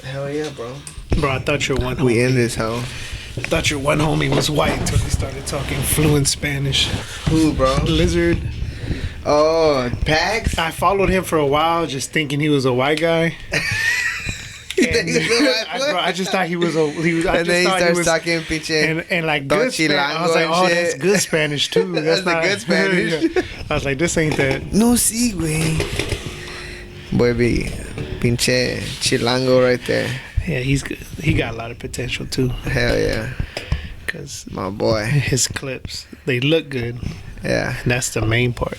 Hell yeah, bro. Bro, I thought your one. We in this hell. I thought your one homie was white until he started talking fluent Spanish. Who, bro? Lizard. Oh, Pax? I followed him for a while, just thinking he was a white guy. I just thought he was a. And then he starts talking pinche. And like good Spanish. I was like, oh, that's good Spanish too. That's the good Spanish. I was like, this ain't that. No, sí, güey. Baby, pinche chilango right there. Yeah, he's good. He got a lot of potential too. Hell yeah. Cause my boy, his clips, they look good. Yeah. And that's the main part.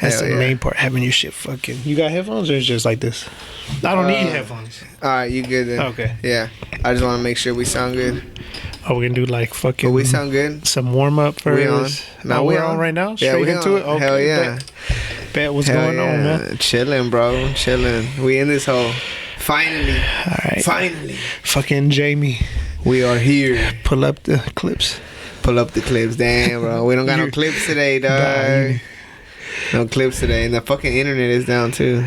That's the main part. Having your shit fucking. You got headphones or it's just like this? I don't need headphones. Alright, you good then. Okay. Yeah. I just want to make sure we sound good. Oh, we're gonna do like fucking. But we sound good. Some warm up first. We on? Now we're on right now. Straight into it. Okay. Hell yeah. Bet what's going on, man? Chilling, bro. Chilling. We in this hole. Finally. All right. Finally. Fucking Jamie. We are here. Pull up the clips. Pull up the clips. Damn, bro. We don't got no clips today, dog. No clips today. And the fucking internet is down too.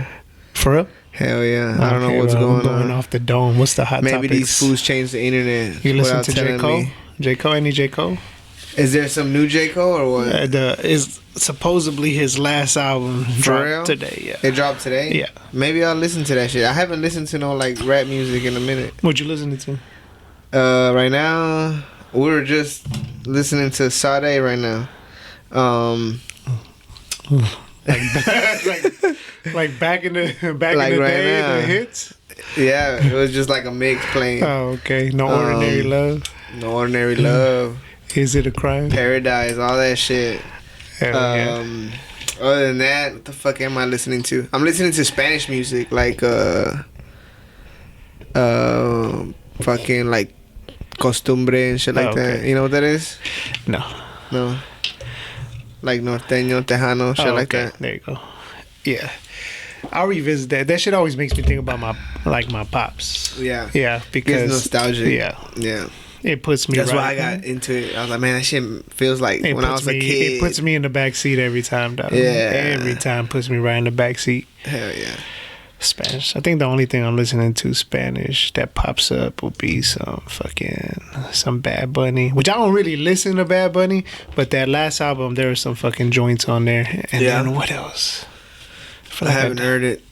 For real? Hell yeah. I don't know what's going on. Off the dome. What's the hot topics? Maybe these fools changed the internet. You listen to J. Cole? J. Cole? Any J. Cole? Is there some new J. Cole or what? Is supposedly his last album dropped real? Today. Yeah. It dropped today? Yeah. Maybe I'll listen to that shit. I haven't listened to no like rap music in a minute. What you listening to? Right now we're just listening to Sade right now. like back in the like in the right day, now. the hits. Yeah, it was just like a mix playing. Oh, okay. No Ordinary Love. No Ordinary Love. Is It a Crime? Paradise, all that shit. Yeah. Other than that, what the fuck am I listening to? I'm listening to Spanish music, like fucking like Costumbre and shit like that. You know what that is? No. Like norteño, tejano, shit like that. There you go. Yeah. I'll revisit that. That shit always makes me think about my pops. Yeah. Yeah, because it's nostalgic. Yeah. Yeah. It puts me. That's right why I got into it. I was like, man, that shit feels like when I was a kid. It puts me in the back seat every time, dog. Yeah. Every time puts me right in the back seat. Hell yeah. Spanish. I think the only thing I'm listening to Spanish that pops up will be some Bad Bunny, which I don't really listen to Bad Bunny, but that last album there were some fucking joints on there. And then what else? I haven't heard it.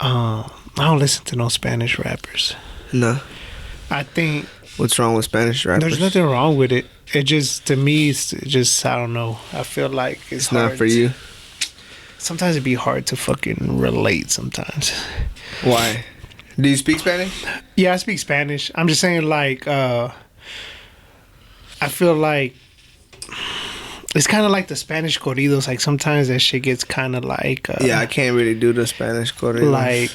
I don't listen to no Spanish rappers. No. I think. What's wrong with Spanish rappers? There's nothing wrong with it. It just, to me, it's just, I don't know. I feel like it's not for you. Sometimes it'd be hard to fucking relate sometimes. Why? Do you speak Spanish? Yeah, I speak Spanish. I'm just saying, like, I feel like it's kind of like the Spanish corridos. Like, sometimes that shit gets kind of like... yeah, I can't really do the Spanish corridos. Like,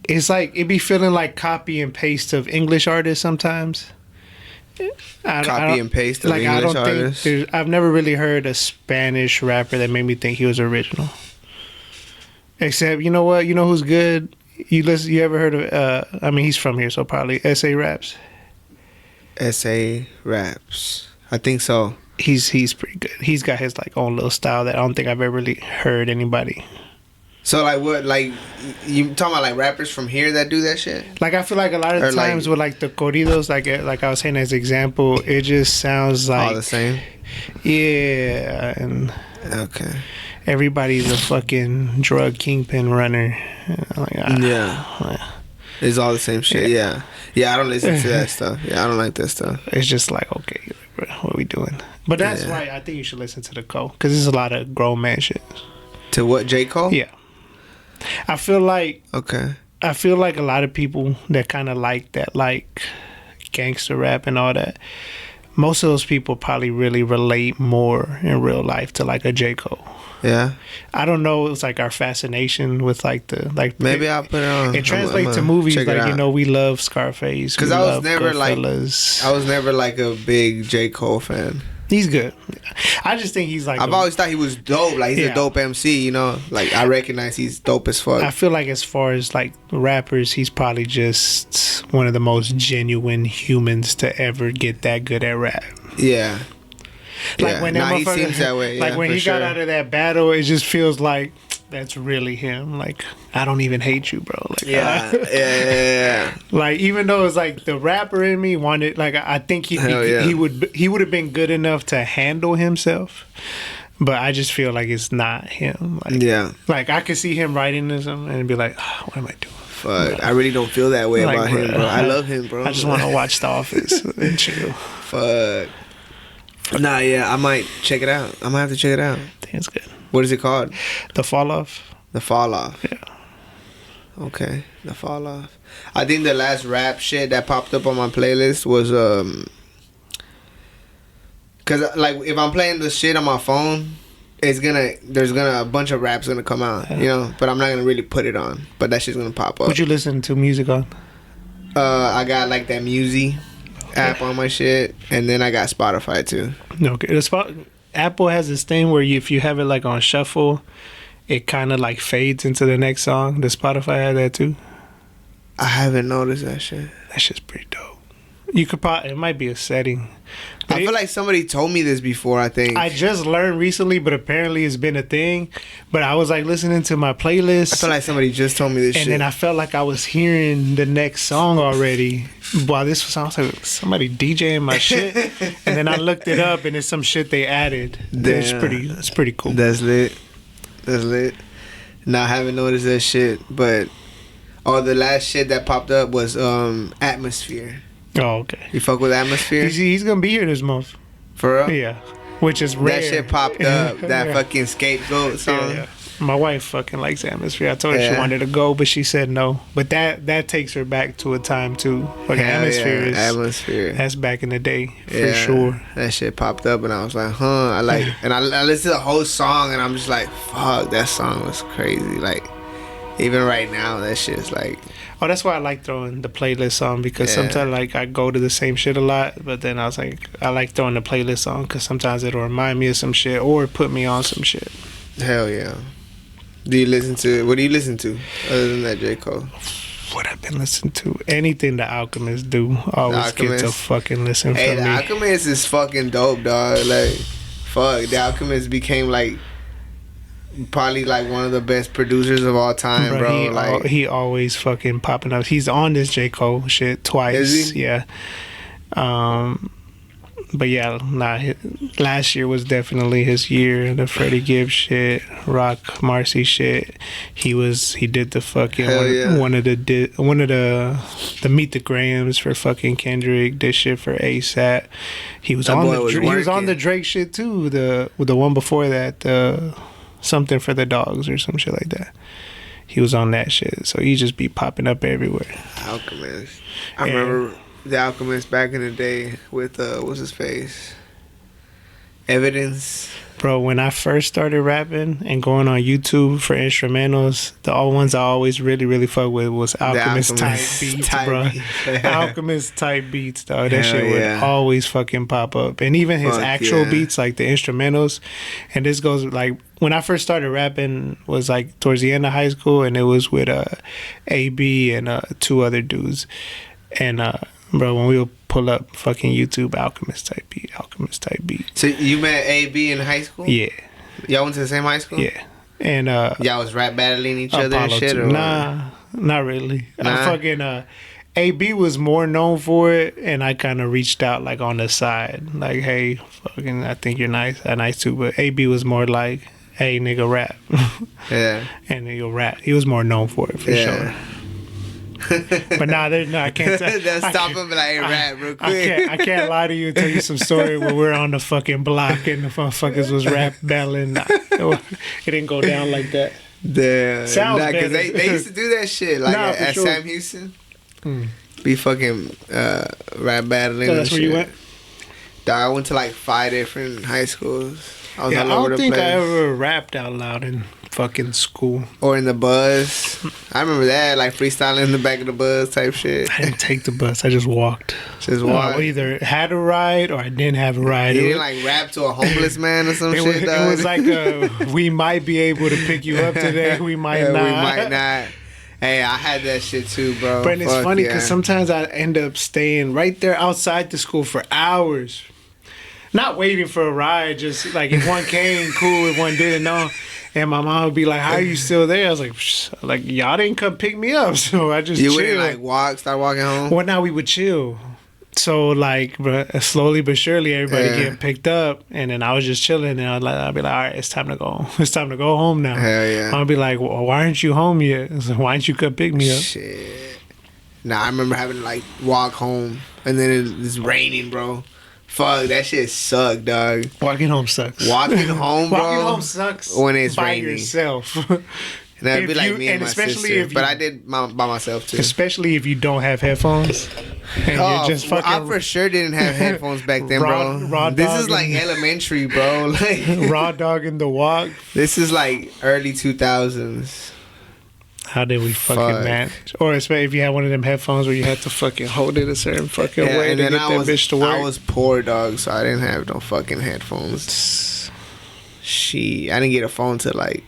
it's like, it be feeling like copy and paste of English artists sometimes. Copy and paste of like, English artists? I've never really heard a Spanish rapper that made me think he was original. Except, you know what? You know who's good? You ever heard of, I mean, he's from here, so probably S.A. Raps. S.A. Raps. I think so. He's pretty good. He's got his, like, own little style that I don't think I've ever really heard anybody. So, like, what, like, you talking about, like, rappers from here that do that shit? Like, I feel like a lot of times with, like, the corridos, like I was saying as example, it just sounds like... all the same? Yeah, and... Okay. Everybody's a fucking drug kingpin runner. Like, yeah. It's all the same shit, yeah. Yeah, I don't listen to that stuff. Yeah, I don't like that stuff. It's just like, okay, what are we doing? But that's right. I think you should listen to the Cole, because there's a lot of grown man shit. To what, J. Cole? Yeah. I feel like a lot of people that kind of like that, like gangster rap and all that, most of those people probably really relate more in real life to like a J. Cole. Yeah. I don't know. It's like our fascination with like maybe I'll put it on. It translates to movies like, you know, we love Scarface. Because I was never like a big J. Cole fan. He's good. I just think he's like... I've always thought he was dope. Like, he's a dope MC, you know? Like, I recognize he's dope as fuck. I feel like as far as, like, rappers, he's probably just one of the most genuine humans to ever get that good at rap. Yeah. Like, when he seems that way. Like, when he got out of that battle, it just feels like that's really him. Like, I don't even hate you, bro. Like, Yeah. like, even though it's like the rapper in me wanted, like, I think he would have been good enough to handle himself, but I just feel like it's not him. Like, like I could see him writing this and be like, oh, what am I doing? Fuck, I really don't feel that way about him, bro. I love him, bro. I just want to watch The Office and chill. Fuck. Nah, yeah, I might check it out. I might have to check it out. I think it's good. What is it called? The Fall Off. The Fall Off. Yeah. Okay, The Fall Off. I think the last rap shit that popped up on my playlist was cause like if I'm playing the shit on my phone, there's gonna a bunch of raps gonna come out, you know. But I'm not gonna really put it on. But that shit's gonna pop up. What you listen to music on? I got like that Musi app on my shit, and then I got Spotify too. Okay, Apple has this thing where if you have it like on shuffle, it kind of like fades into the next song. Does Spotify have that too? I haven't noticed that shit. That shit's pretty dope. You could probably, it might be a setting. I feel like somebody told me this before, I think. I just learned recently, but apparently it's been a thing. But I was like listening to my playlist. I feel like somebody just told me this shit. And then I felt like I was hearing the next song already. While this was, I was like, somebody DJing my shit. And then I looked it up and it's some shit they added. It's pretty cool. That's lit. Nah, I haven't noticed that shit. But the last shit that popped up was Atmosphere. Oh, okay. You fuck with Atmosphere? He's gonna be here this month. For real? Yeah. Which is rare. That shit popped up. That fucking Scapegoat song. Yeah. My wife fucking likes Atmosphere. I told her she wanted to go, but she said no. But that takes her back to a time too. Like Atmosphere. That's back in the day for sure. That shit popped up and I was like, I listened to the whole song and I'm just like, fuck, that song was crazy. Like, even right now, that shit's like. Oh, that's why I like throwing the playlist on, because sometimes like I go to the same shit a lot, but then I was like, I like throwing the playlist on because sometimes it'll remind me of some shit or put me on some shit. Hell yeah. What do you listen to other than that J. Cole? What I've been listening to? Anything the Alchemist do. I always get to fucking listen Hey, from the me. Alchemist is fucking dope, dog. Like, fuck, the Alchemist became like probably like one of the best producers of all time, bro. He always fucking popping up. He's on this J. Cole shit twice. Is he? Yeah. But yeah, last year was definitely his year. The Freddie Gibbs shit, Rock Marcy shit. He did the fucking one of the Meet the Grahams for fucking Kendrick. Did shit for ASAP. He was on the Drake shit too. The one before that, something for the dogs or some shit like that. He was on that shit. So he just be popping up everywhere. Alchemist. I remember the Alchemist back in the day with what's his face? Evidence. Bro, when I first started rapping and going on YouTube for instrumentals, the ones I always really, really fuck with was Alchemist type beats, bro. Alchemist type beats, dog. That shit would always fucking pop up. And even his actual beats, like the instrumentals. And this goes like, when I first started rapping was like towards the end of high school, and it was with AB and two other dudes. And bro, when we would pull up fucking YouTube, Alchemist type beat. So you met AB in high school? Yeah. Y'all went to the same high school? Yeah. And y'all was rap battling each other and shit? Or nah, not really. Nah. Fucking AB was more known for it, and I kind of reached out like on the side, like, hey, fucking, I think you're nice too. But AB was more like, hey, nigga, rap. Yeah. And he'll rap. He was more known for it for sure. But I can't. They'll stop him and be like, hey, rap real quick. I can't lie to you and tell you some story where we're on the fucking block and the motherfuckers was rap battling. It didn't go down like that. Damn. Sounds better. Because they used to do that shit like at sure. Sam Houston. Be fucking rap battling. So that's where you went? Dog, I went to like 5 different high schools. I don't think I ever rapped out loud in fucking school. Or in the bus. I remember that, like freestyling in the back of the bus type shit. I didn't take the bus. I just walked. Walked. I either had a ride or I didn't have a ride. You didn't like rap to a homeless man or some shit, dog? It was like, we might be able to pick you up today. We might not. We might not. Hey, I had that shit too, bro. But it's funny because sometimes I end up staying right there outside the school for hours. Not waiting for a ride, just like if one came, cool, if one didn't, no. And my mom would be like, "How are you still there?" I was like, "Psh," like y'all didn't come pick me up, so I just You chilled. wouldn't like start walking home? Well, now we would chill. So like, but slowly but surely, everybody getting picked up, and then I was just chilling, and I'd be like, all right, it's time to go. It's time to go home now. Hell yeah. I'd be like, well, why aren't you home yet? I was like, why didn't you come pick me up? Shit. Nah, I remember having to like walk home, and then it's raining, bro. Fuck, that shit sucked, dog. Walking home sucks. Walking home, bro. Walking home sucks when it's by raining. Yourself. And that'd be like me and my sister. But I did by myself too. Especially if you don't have headphones. And you're just fucking. I for sure didn't have headphones back then, bro. This is like elementary, bro. Like Rodawgz the walk. This is like early 2000s. How did we fucking match? Or especially if you had one of them headphones where you had to fucking hold it a certain fucking way to get that bitch to work. I was poor, dog, so I didn't have no fucking headphones. I didn't get a phone till like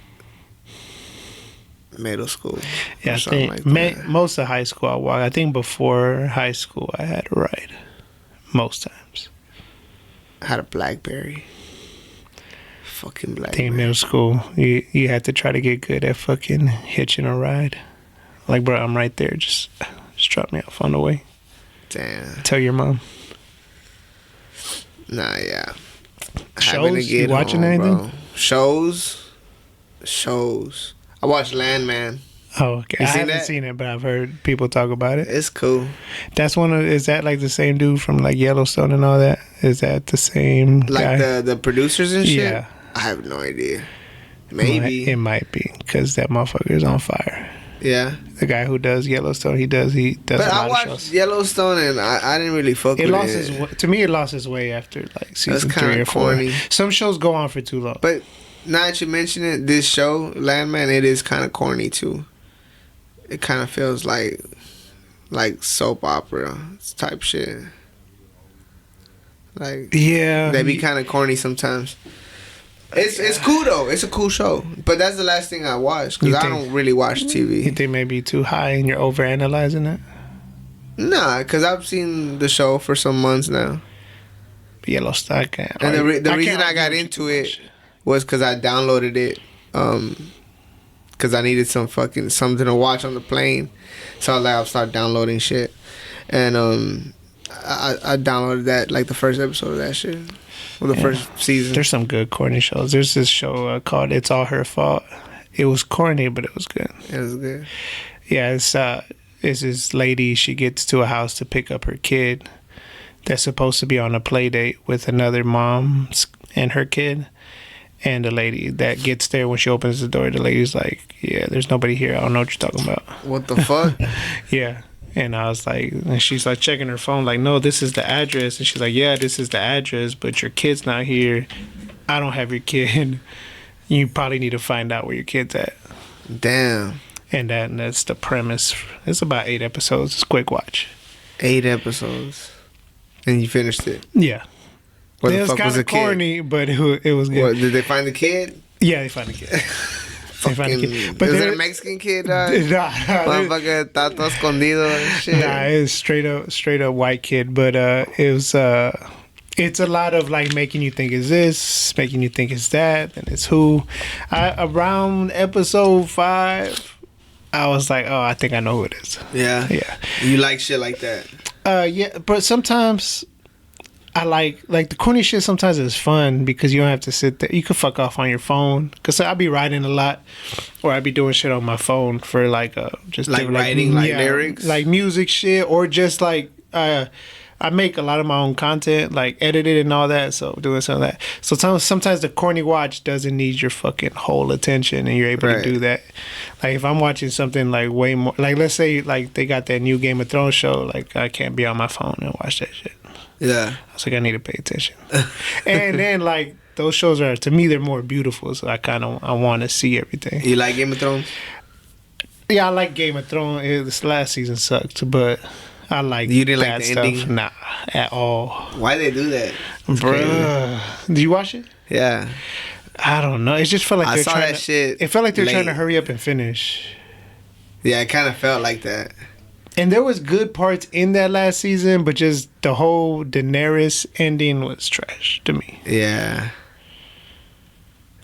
middle school. Yeah, I think most of high school I walked. I think before high school I had a ride. Most times. I had a BlackBerry. Fucking BlackBerry. I think in middle school you had to try to get good at fucking hitching a ride. Like, bro, I'm right there. Just drop me off on the way. Damn. Tell your mom. Nah, yeah. Shows? You watching anything? Bro. Shows. I watched Landman. Oh, okay. I haven't seen it, but I've heard people talk about it. It's cool. That's is that like the same dude from like Yellowstone and all that? Is that the same like guy? the producers and shit? Yeah. I have no idea. Maybe. It might be, because that motherfucker is on fire. Yeah. The guy who does Yellowstone, he does but a lot I watched of shows. Yellowstone and I didn't really fuck with it. To me, it lost its way after like season 3 or 4. Corny. Some shows go on for too long. But now that you mention it, this show, Landman, it is kind of corny too. It kind of feels like soap opera type shit. Like, yeah, they be kind of corny sometimes. It's cool though. It's a cool show. But that's the last thing I watched, because I don't really watch TV. You think maybe too high and you're overanalyzing it? Nah, because I've seen the show for some months now. Yellowstone, I can't. And the reason I got into it was because I downloaded it. Because I needed something to watch on the plane. So I was like, I'll start downloading shit. And I downloaded that, like the first episode of that shit. Or the first season. There's some good corny shows. There's this show called It's All Her Fault. It was corny, but it was good. It was good. Yeah, it's this lady, she gets to a house to pick up her kid that's supposed to be on a play date with another mom and her kid. And the lady that gets there, when she opens the door, the lady's like, yeah, there's nobody here. I don't know what you're talking about. What the fuck? Yeah. And I was like, and she's like checking her phone, like, no, this is the address. And she's like, yeah, this is the address, but your kid's not here. I don't have your kid. You probably need to find out where your kid's at. Damn. And that's the premise. It's about 8 episodes. It's a quick watch. 8 episodes. And you finished it? Yeah. Where It the was fuck was kind the of kid? corny, but it was good. What, did they find the kid? Yeah, they found the kid. But is it a Mexican kid, dog? Nah, motherfucker está todo escondido and shit. Nah, it's straight up white kid. But it was it's a lot of like making you think it's this, making you think it's that, and it's who. Around episode 5, I was like, oh, I think I know who it is. Yeah. You like shit like that? Yeah, but sometimes I like the corny shit. Sometimes it's fun because you don't have to sit there. You can fuck off on your phone, because I'll be writing a lot, or I'll be doing shit on my phone for just like writing lyrics, like music shit, or just like I make a lot of my own content, like edit it and all that. So doing some of that. So sometimes the corny watch doesn't need your fucking whole attention, and you're able to do that. Like if I'm watching something like way more, like let's say like they got that new Game of Thrones show, like I can't be on my phone and watch that shit. Yeah. I was like, I need to pay attention. And then like those shows are, to me, they're more beautiful, so I want to see everything. You like Game of Thrones? Yeah, I like Game of Thrones. This last season sucked, but I like you didn't that like the stuff. ending? Nah, at all. Why they do that? Bruh. Did you watch it? Yeah. I don't know. It just felt like I they're saw trying that shit. It felt like they're late. trying to hurry up and finish. Yeah, it kind of felt like that. And there was good parts in that last season, but just the whole Daenerys ending was trash to me. Yeah.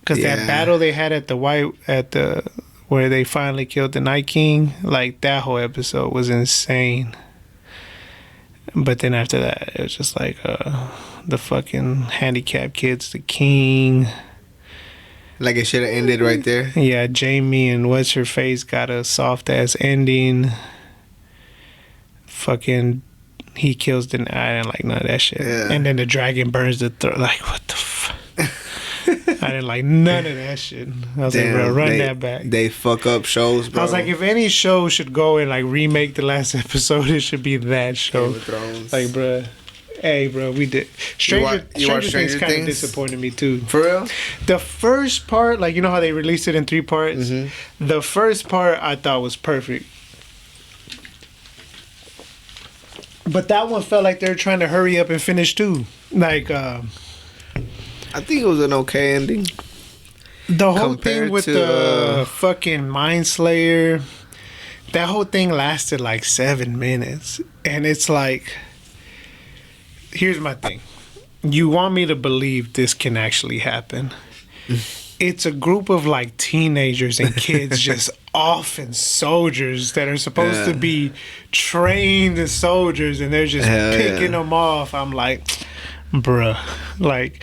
Because that battle they had at the where they finally killed the Night King, like that whole episode was insane. But then after that, it was just like the fucking handicapped kids, the king. Like it should have ended right there. Yeah, Jamie and what's her face got a soft ass ending. Fucking, he kills the. I didn't like none of that shit. Yeah. And then the dragon burns the throat. Like what the fuck. I didn't like none of that shit. I was like, bro, run that back. They fuck up shows, bro. I was like, if any show should go and like remake the last episode, it should be that show. Game of Thrones. Like, bro, hey, bro, we did. Stranger Things kind of disappointed me too. For real? The first part, like, you know how they released it in 3 parts? Mm-hmm. The first part I thought was perfect. But that one felt like they were trying to hurry up and finish too. Like, I think it was an okay ending. The whole thing with the fucking Mind Slayer, that whole thing lasted like 7 minutes. And it's like, here's my thing. You want me to believe this can actually happen. It's a group of like teenagers and kids just off and soldiers that are supposed to be trained as soldiers, and they're just picking them off. I'm like, bruh. Like,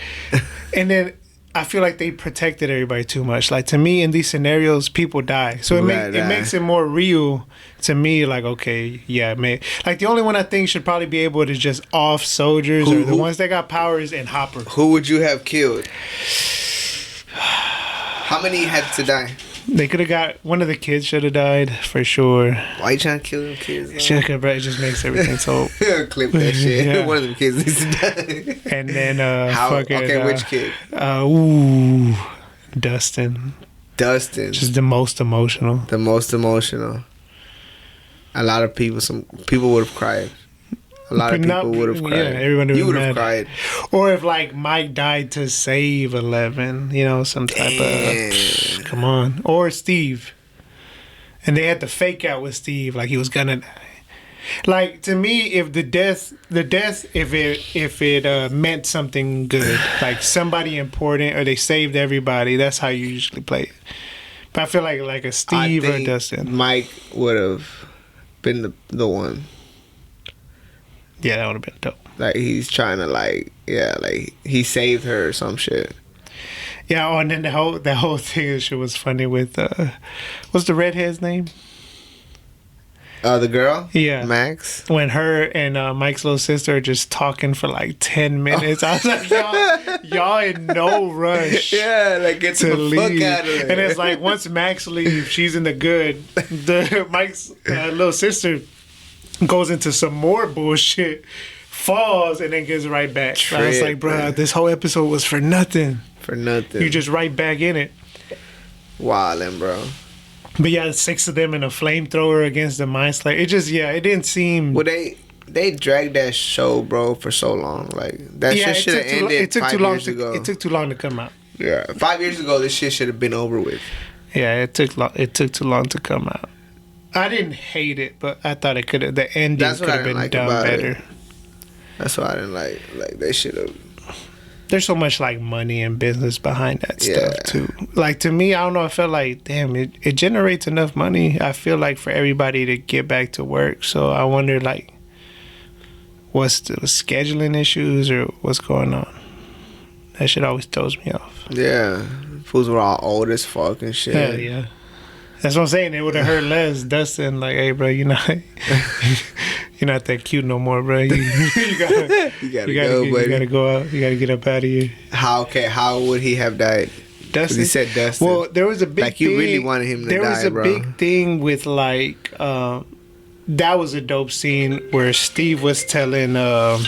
and then I feel like they protected everybody too much. Like, to me, in these scenarios, people die. So it makes it more real to me. Like, okay, yeah, man. Like, the only one I think should probably be able to just off soldiers are the ones that got powers and Hopper. Who would you have killed? How many had to die? They could have got one of the kids. Should have died for sure. Why you trying to kill them kids? Bro, it just makes everything so. Clip that shit. Yeah. One of them kids needs to die. And then which kid? Dustin. Dustin. Just the most emotional. The most emotional. A lot of people. Some people would have cried. A lot of people would have cried. Yeah, everybody you would have cried. Or if like Mike died to save 11, you know, some type of come on. Or Steve, and they had to fake out with Steve like he was gonna die. Like, to me, if the death, if it meant something good, like somebody important, or they saved everybody, that's how you usually play it. But I feel like a Steve or Dustin, Mike would have been the one. Yeah, that would have been dope. Like, he's trying to like he saved her or some shit. Yeah, and then that whole thing shit was funny with what's the redhead's name? The girl? Yeah. Max? When her and Mike's little sister are just talking for like 10 minutes. I was like, y'all in no rush. Yeah, like, get the fuck out of there. And it's like, once Max leaves, she's in the good. Mike's little sister goes into some more bullshit, falls, and then gets right back. I was like, bro, this whole episode was for nothing. For nothing. You just right back in it. Wildin', bro. But yeah, 6 of them in a flamethrower against the Mind Slayer. It just, it didn't seem... Well, they dragged that show, bro, for so long. Like, that shit should have ended 5 years ago. It took too long to come out. Yeah. 5 years ago, this shit should have been over with. Yeah, it took too long to come out. I didn't hate it, but I thought the ending could have been done better. That's why I didn't like they should have. There's so much like money and business behind that stuff too. Like, to me, I don't know, I felt like, damn, it generates enough money, I feel like, for everybody to get back to work. So I wonder, like, what's the scheduling issues or what's going on? That shit always throws me off. Yeah. Fools were all old as fuck and shit. Hell yeah. That's what I'm saying. It would have hurt less. Dustin, like, hey, bro, you're not that cute no more, bro. You gotta go, buddy. You gotta go out. You gotta get up out of here. How would he have died? Dustin. He said Dustin. Well, there was a big thing. You really wanted him to die, bro. There was a big thing with, like, that was a dope scene where Steve was telling Dustin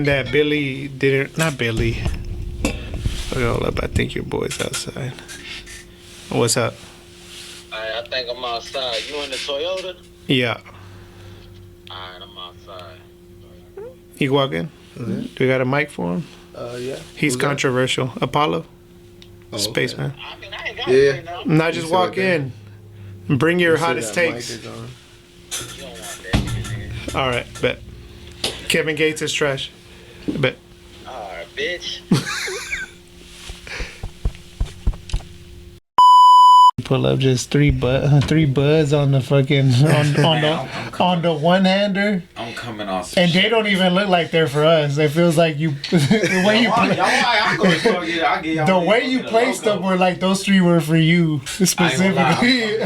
that Billy didn't. Not Billy. Hold up, I think your boy's outside. What's up? I think I'm outside. You in the Toyota? Yeah. Alright, I'm outside. He walk in? Mm-hmm. Do we got a mic for him? Yeah. He's controversial. That? Apollo? Spaceman. I mean, I ain't got it right now. Not just walk in. Bring your hottest takes. You don't want that, nigga. Alright, bet. Kevin Gates is trash. Bet. Alright, bitch. pull up just three buds on the fucking on the one hander. I'm coming off some and shit. they don't even look like they're for us. It feels like you the way you the way you placed them were like those three were for you specifically.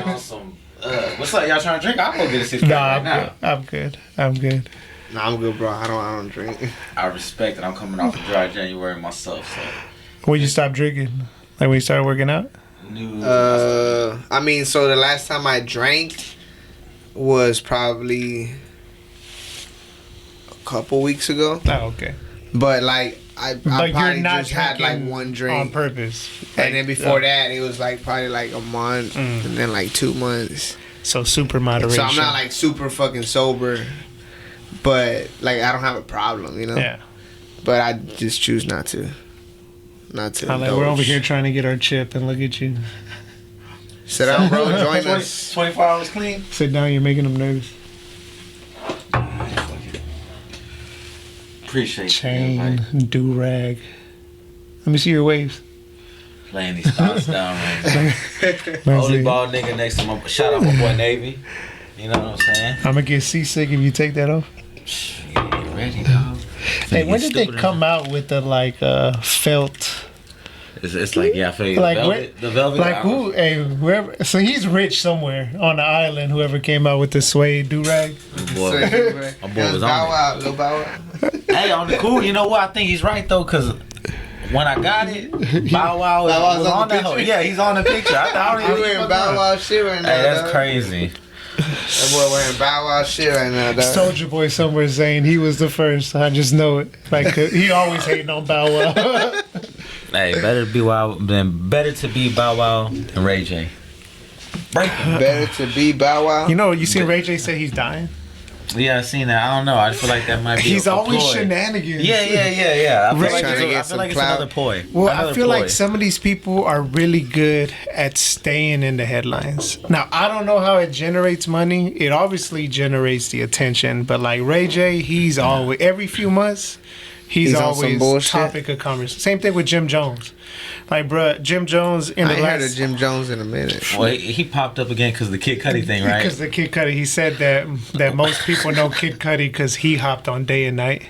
What's up? Y'all trying to drink? I'll go get a 6 pack right now. I'm good. Nah, I'm good, bro. I don't drink. I respect it. I'm coming off a dry January myself, so. When you stop drinking? Like when you started working out? I mean, so the last time I drank was probably a couple weeks ago. Oh, okay. But like I probably not just had like one drink on purpose. and then before that it was like probably like a month and then like 2 months. So super moderation. So I'm not like super fucking sober, but like I don't have a problem, you know. Yeah. But I just choose not to. Like we're over here trying to get our chip, and look at you. Sit down, bro. Join us. 24 hours clean. Sit down. You're making them nervous. Appreciate chain, do rag. Let me see your waves. Laying these thoughts down right now. Only bald nigga next to my shout out my boy Navy. You know what I'm saying? I'm gonna get seasick if you take that off. You ready, dog? Hey, when did they come out with the like felt? It's like I feel you. Like the velvet. Like who? Hey, whoever. So he's rich somewhere on the island. Whoever came out with the suede do rag. My boy was on Lil Bow Wow. Hey, on the cool. You know what? I think he's right though, cause when I got it, Bow Wow was on that whole. Yeah, he's on the picture. I thought he was wearing Bow Wow shit right now. Hey, that's dog. Crazy. That boy wearing Bow Wow shit right now, dog. Soldier Boy somewhere saying he was the first. I just know it. Like he always hating on Bow Wow. Hey, better to be Bow Wow than Ray J. Better to be Bow Wow. You know, you seen Ray J say he's dying? Yeah, I seen that. I don't know. I feel like that might be. He's a always ploy. shenanigans. Yeah. I feel like, trying to get some it's clout. another ploy. Well, Another I feel ploy. like some of these people are really good at staying in the headlines. Now, I don't know how it generates money. It obviously generates the attention, but like Ray J, he's always every few months, he's on some always bullshit. topic of conversation. Same thing with Jim Jones. Like, bruh, Jim Jones in I the ain't heard of last. Jim Jones in a minute. Well, he popped up again because the Kid Cudi thing, right? Because the Kid Cudi, he said that most people know Kid Cudi because he hopped on Day and Night.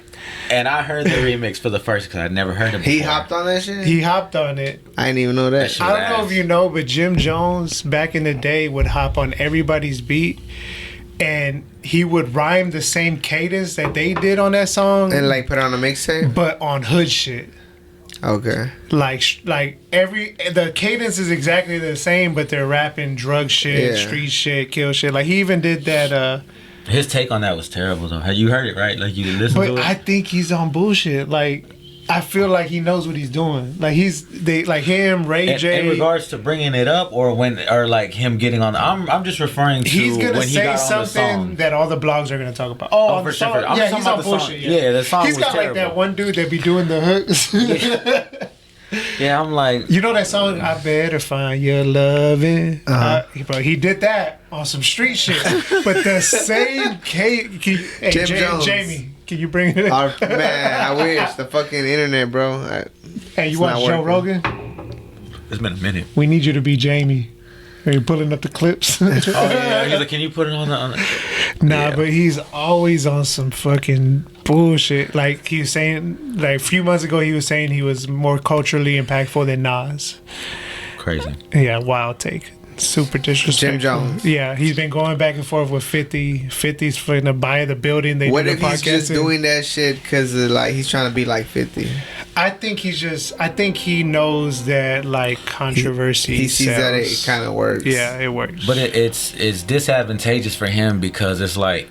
And I heard the remix for the first because I'd never heard it before. He hopped on that shit? He hopped on it. I didn't even know that. I don't know if you know, but Jim Jones back in the day would hop on everybody's beat, and he would rhyme the same cadence that they did on that song, And like put on a mixtape? but on hood shit. Okay. Like the cadence is exactly the same, but they're rapping drug shit, Yeah. street shit, kill shit. Like he even did that. His take on that was terrible, though. You heard it, right? Like, you listened to But it? I think he's on bullshit. Like I feel like he knows what he's doing. Like him, Ray J. In regards to bringing it up, or like him getting on, I'm just referring to He's gonna when he say got on the something song. that all the blogs are gonna talk about. Oh, on for the sure. song? I'm Yeah, talking he's about on the song. bullshit. Yeah, the song He's was got like terrible. that one dude that be doing the hooks. Yeah, I'm like, You know that song? I better find your loving. Bro, he did that on some street shit. But the same hey, Jim Jones. Jamie, can you bring it in? Man, I wish. The fucking internet, bro. Hey, you it's watch not Joe working. Rogan? it's been a minute. We need you to be Jamie. Are you pulling up the clips? Oh yeah, he's like, can you put it on the? Nah, but he's always on some fucking bullshit. Like he was saying, like a few months ago, he was saying he was more culturally impactful than Nas. Crazy. Yeah, wild take. Super disrespectful. Jim Jones. Yeah, he's been going back and forth with 50. 50's for to buy the building. They What do if the he's just podcast in. doing that shit because like he's trying to be like 50? I think he knows that like controversy. He sees that it sells. kind of works. Yeah, it works. But it's disadvantageous for him because it's like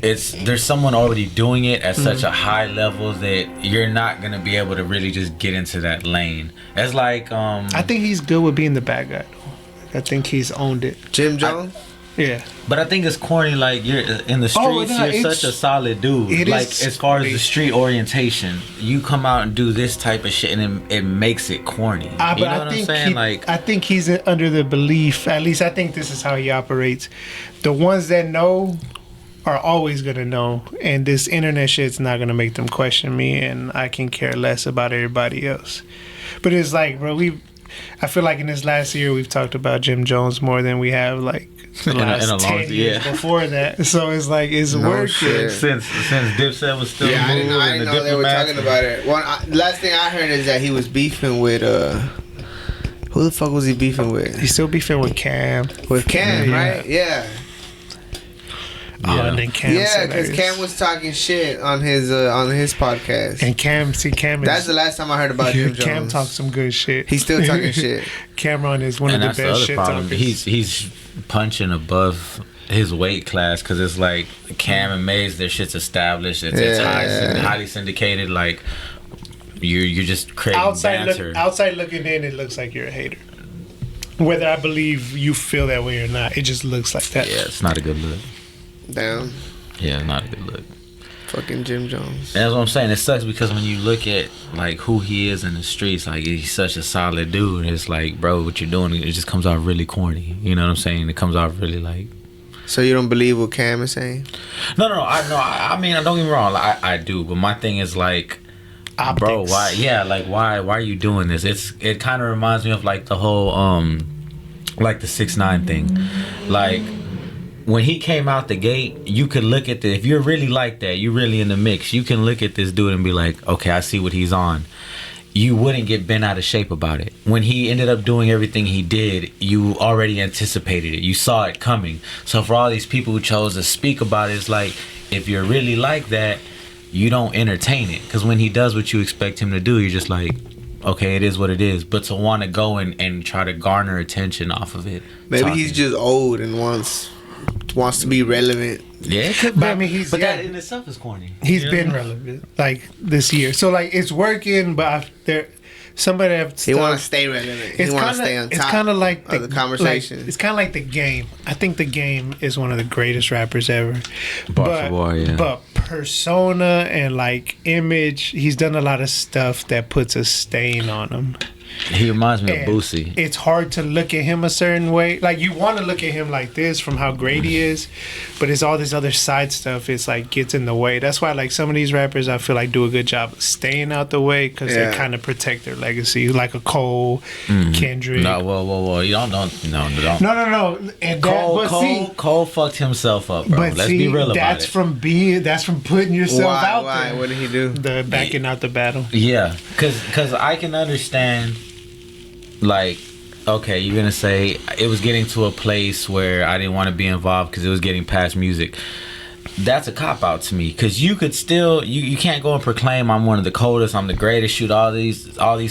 there's someone already doing it at such a high level that you're not gonna be able to really just get into that lane. It's like I think he's good with being the bad guy. I think he's owned it. Jim Jones? Yeah. but I think it's corny. Like, you're in the streets, no, you're it's- such a solid dude. it Like, is as far as the corny. street orientation, you come out and do this type of shit, and it makes it corny. But you know I what I'm think saying? Like, I think he's under the belief. At least I think this is how he operates. The ones that know are always gonna know, and this internet shit's not gonna make them question me, and I can care less about everybody else. But it's like, bro, I feel like in this last year we've talked about Jim Jones more than we have like the last 10 years before that. So it's like it's working. Shit. Since Dipset was still Yeah, I didn't moving, know they were talking about it. Last thing I heard is that he was beefing with who the fuck was he beefing with? He's still beefing with Cam. With Cam, right? Yeah. Oh, and then Cam because Cam was talking shit on his podcast. And Cam is, that's the last time I heard about Jim Jones. Cam talks some good shit. He's still talking shit. Cameron is one of the best shit talkers. He's punching above his weight class because it's like Cam and Maze, their shit's established. It's highly syndicated. Like you're just creating banter. Outside looking in, it looks like you're a hater. Whether I believe you feel that way or not, it just looks like that. Yeah, it's not a good look. Damn. Yeah, not a good look. Fucking Jim Jones. And that's what I'm saying. It sucks because when you look at like who he is in the streets, like he's such a solid dude. It's like, bro, what you're doing, it just comes out really corny. You know what I'm saying? It comes out really like. So you don't believe what Cam is saying? No. I mean, don't get me wrong. I do, but my thing is like, optics. Bro, why? Yeah, like why are you doing this? It kind of reminds me of like the whole like the 6ix9ine thing, like. When he came out the gate, you could look at if you're really like that, you're really in the mix, you can look at this dude and be like, okay, I see what he's on. You wouldn't get bent out of shape about it. When he ended up doing everything he did, you already anticipated it. You saw it coming. So for all these people who chose to speak about it, it's like, if you're really like that, you don't entertain it. Because when he does what you expect him to do, you're just like, okay, it is what it is. But to want to go and try to garner attention off of it. Maybe he's just old and wants to be relevant. Yeah, but I mean, that in itself is corny. He's been relevant like this year, so like it's working. But somebody he want to stay relevant. He want to stay on top. It's kind of like the conversation. Like, it's kind of like The Game. I think The Game is one of the greatest rappers ever. But persona and like image, he's done a lot of stuff that puts a stain on him. He reminds me of Boosie. It's hard to look at him a certain way. Like, you want to look at him like this from how great he is, but it's all this other side stuff. It's like gets in the way. That's why like some of these rappers I feel like do a good job of staying out the way because they kind of protect their legacy. Like a Cole, Kendrick. No, whoa. You don't. No. And Cole fucked himself up, bro. Let's be real about it. That's from putting yourself out there. What did he do? The backing out the battle. Yeah, because I can understand. Like, okay, you're gonna say it was getting to a place where I didn't want to be involved because it was getting past music. That's a cop out to me because you could still you can't go and proclaim I'm one of the coldest, I'm the greatest, shoot all these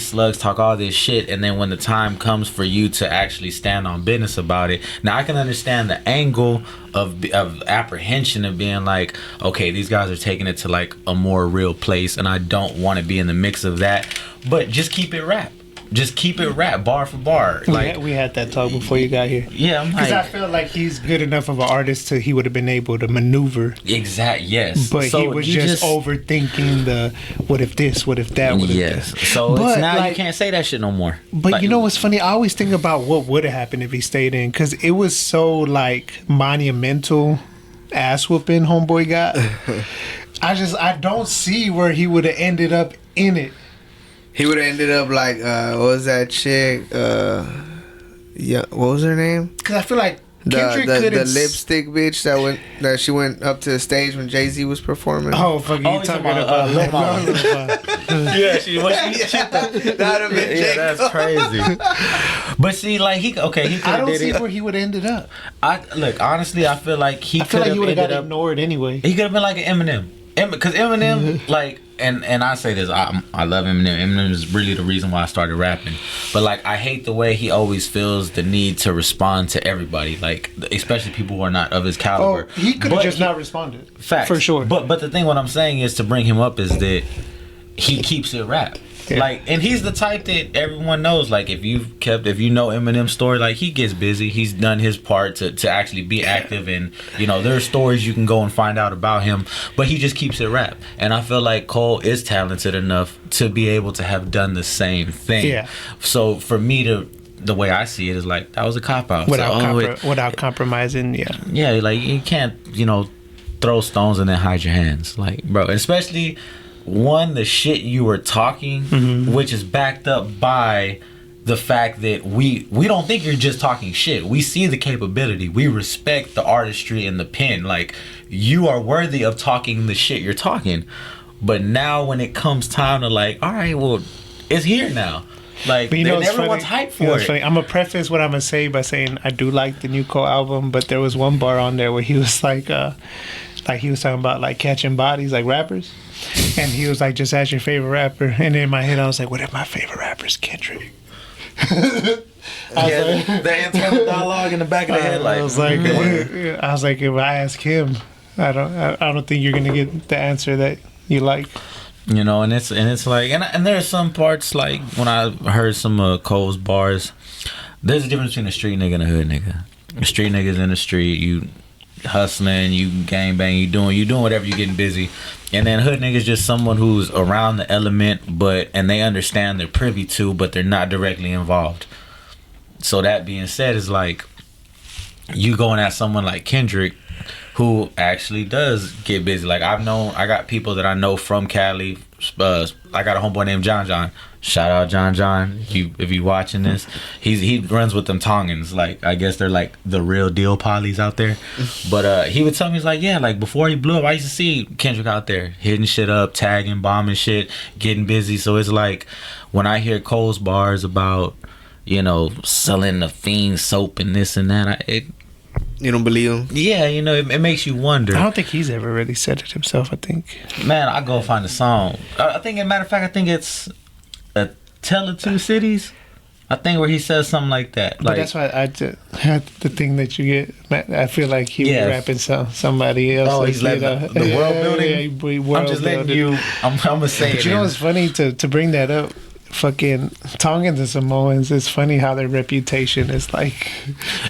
slugs, talk all this shit, and then when the time comes for you to actually stand on business about it. Now I can understand the angle of apprehension of being like, okay, these guys are taking it to like a more real place, and I don't want to be in the mix of that. But just keep it rap. Just keep it rap, bar for bar. Like we had that talk before you got here. Yeah, because I feel like he's good enough of an artist to he would have been able to maneuver. Yes. But so he was just overthinking the what if this, what if that, what if this. So it's now like, you can't say that shit no more. But like, you know what's funny? I always think about what would have happened if he stayed in because it was so like monumental ass whooping homeboy got. I don't see where he would have ended up in it. He would have ended up like, what was that chick? What was her name? Because I feel like the lipstick bitch that she went up to the stage when Jay-Z was performing. Oh, fuck, you talking about Lil Mama. Yeah, that would have been that's crazy. But see, like he could I don't see where he would have ended up. Honestly, I feel like he would have got ignored anyway. He could have been like an Eminem. Because Eminem, like, and I say this, I love Eminem. Eminem is really the reason why I started rapping. But like, I hate the way he always feels the need to respond to everybody, like especially people who are not of his caliber. Oh, he could have just not responded. Facts, for sure. But the thing, what I'm saying is to bring him up is that he keeps it rap. Yeah. Like, and he's the type that everyone knows. Like, if you know Eminem's story, like he gets busy. He's done his part to actually be active, and there are stories you can go and find out about him. But he just keeps it rap, and I feel like Cole is talented enough to be able to have done the same thing. Yeah. So for me the way I see it is like that was a cop out without compromising. Yeah. Yeah, like you can't throw stones and then hide your hands, like bro, especially. One, the shit you were talking, which is backed up by the fact that we don't think you're just talking shit. We see the capability. We respect the artistry and the pen. Like, you are worthy of talking the shit you're talking. But now when it comes time to like, all right, well, it's here now. Like, everyone's hyped for it. Funny? I'm gonna preface what I'm gonna say by saying I do like the new Cole album, but there was one bar on there where he was like he was talking about like catching bodies like rappers, and he was like, just ask your favorite rapper. And in my head I was like, what if my favorite rapper is Kendrick? The internal dialogue in the back of the head. Like, I was like, if I ask him, I don't think you're gonna get the answer that you like. You know, and it's like, and there's some parts like when I heard some of Cole's bars. There's a difference between a street nigga and a hood nigga. A street nigga's in the street, you hustling, you gang bang, you doing whatever, you getting busy. And then hood nigga's just someone who's around the element, and they understand they're privy to, but they're not directly involved. So that being said, is like you going at someone like Kendrick, who actually does get busy. Like, I got people that I know from Cali. I got a homeboy named John. Shout out John. If you watching this, he runs with them Tongans. Like, I guess they're like the real deal polys out there. But he would tell me, he's like, yeah, like before he blew up, I used to see Kendrick out there hitting shit up, tagging, bombing shit, getting busy. So it's like when I hear Cole's bars about, you know, selling the Fiend soap and this and that, you don't believe him? Yeah, you know, it makes you wonder. I don't think he's ever really said it himself, I think. Man, I go find a song. I think, as a matter of fact, I think it's A Tale of Two Cities. I think where he says something like that. But that's why the thing that you get, I feel like he was rapping somebody else. Oh, he's like the world building? World I'm just letting you, I'm going to say but it. You know what's funny, to bring that up? Fucking Tongans and Samoans, it's funny how their reputation is like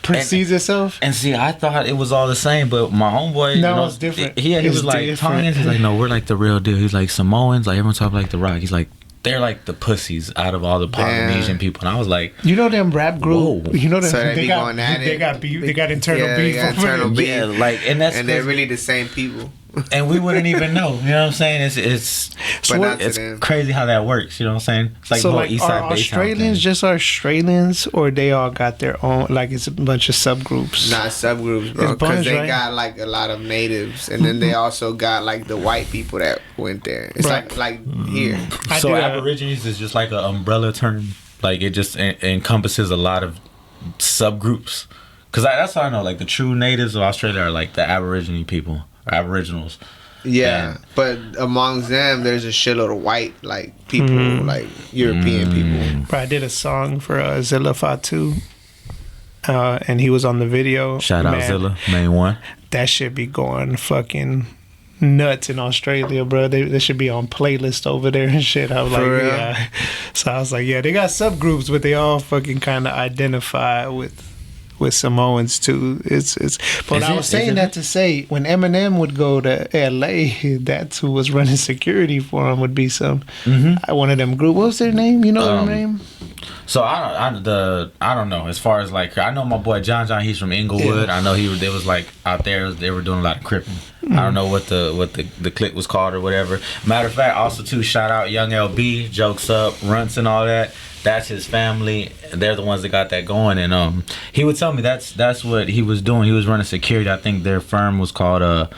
precedes itself. And see, I thought it was all the same, but my homeboy, it's different. He was like different. Tongans. He's like, no, we're like the real deal. He's like Samoans, like everyone talk like the Rock. He's like, they're like the pussies out of all the Polynesian people. And I was like, you know them rap group. Whoa. You know them. So they got beef. They got internal beef. Yeah, like, and they're really the same people. And we wouldn't even know. You know what I'm saying? It's crazy how that works. You know what I'm saying? It's like so, the whole like, East Side are Australians just Australians, or they all got their own? Like, it's a bunch of subgroups. Not subgroups, bro. Because they got like a lot of natives, and then they also got like the white people that went there. It's like here. So Aborigines is just like an umbrella term. Like, it just encompasses a lot of subgroups. Because that's how I know. Like, the true natives of Australia are like the Aborigine people. Aboriginals. Yeah, but amongst them, there's a shitload of white like people, like European people. But I did a song for Zilla Fatu, and he was on the video. Shout out Zilla, main one. That should be going fucking nuts in Australia, bro. They should be on playlist over there and shit. I was like, yeah. So I was like, yeah, they got subgroups, but they all fucking kind of identify with Samoans too. But I was saying that to say, when Eminem would go to LA, that's who was running security for him, would be one of them group. What was their name? You know their name? So I don't know. As far as like, I know my boy John. He's from Inglewood. Yeah. I know they was like out there. They were doing a lot of cripping. I don't know what the clique was called or whatever. Matter of fact, also too, shout out Young LB, Jokes Up, Runts and all that. That's his family. They're the ones that got that going. And he would tell me that's what he was doing. He was running security. I think their firm was called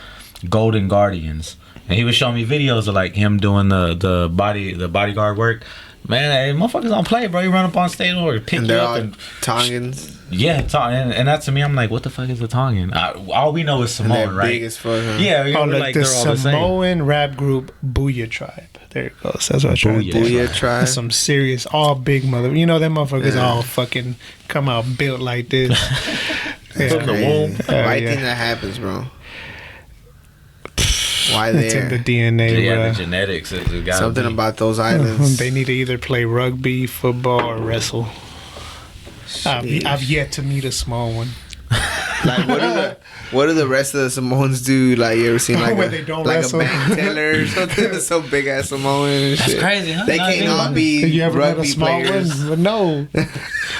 Golden Guardians. And he was showing me videos of like him doing the bodyguard work. Man, hey, motherfuckers don't play, bro. You run up on stage or pick you up and Tongans. Yeah, and that to me, I'm like, what the fuck is a Tongan? All we know is Samoan, right? Big as fuck. Huh? Yeah, like the Samoan rap group Booyah Tribe. There it goes. That's what I'm trying to do. Booyah Tribe. That's some serious, all big mother. You know, them motherfuckers all fucking come out built like this. From the womb. Why think that happens, bro? Why there? It's in the DNA, yeah, bro. the genetics. Something about those islands. They need to either play rugby, football, or wrestle. I've yet to meet a small one. Like, what do the rest of the Samoans do? Like, you ever seen like a bank teller or something? Some big ass Samoan and shit. That's crazy, huh? They can't all be you ever rugby met a small players. One? But no.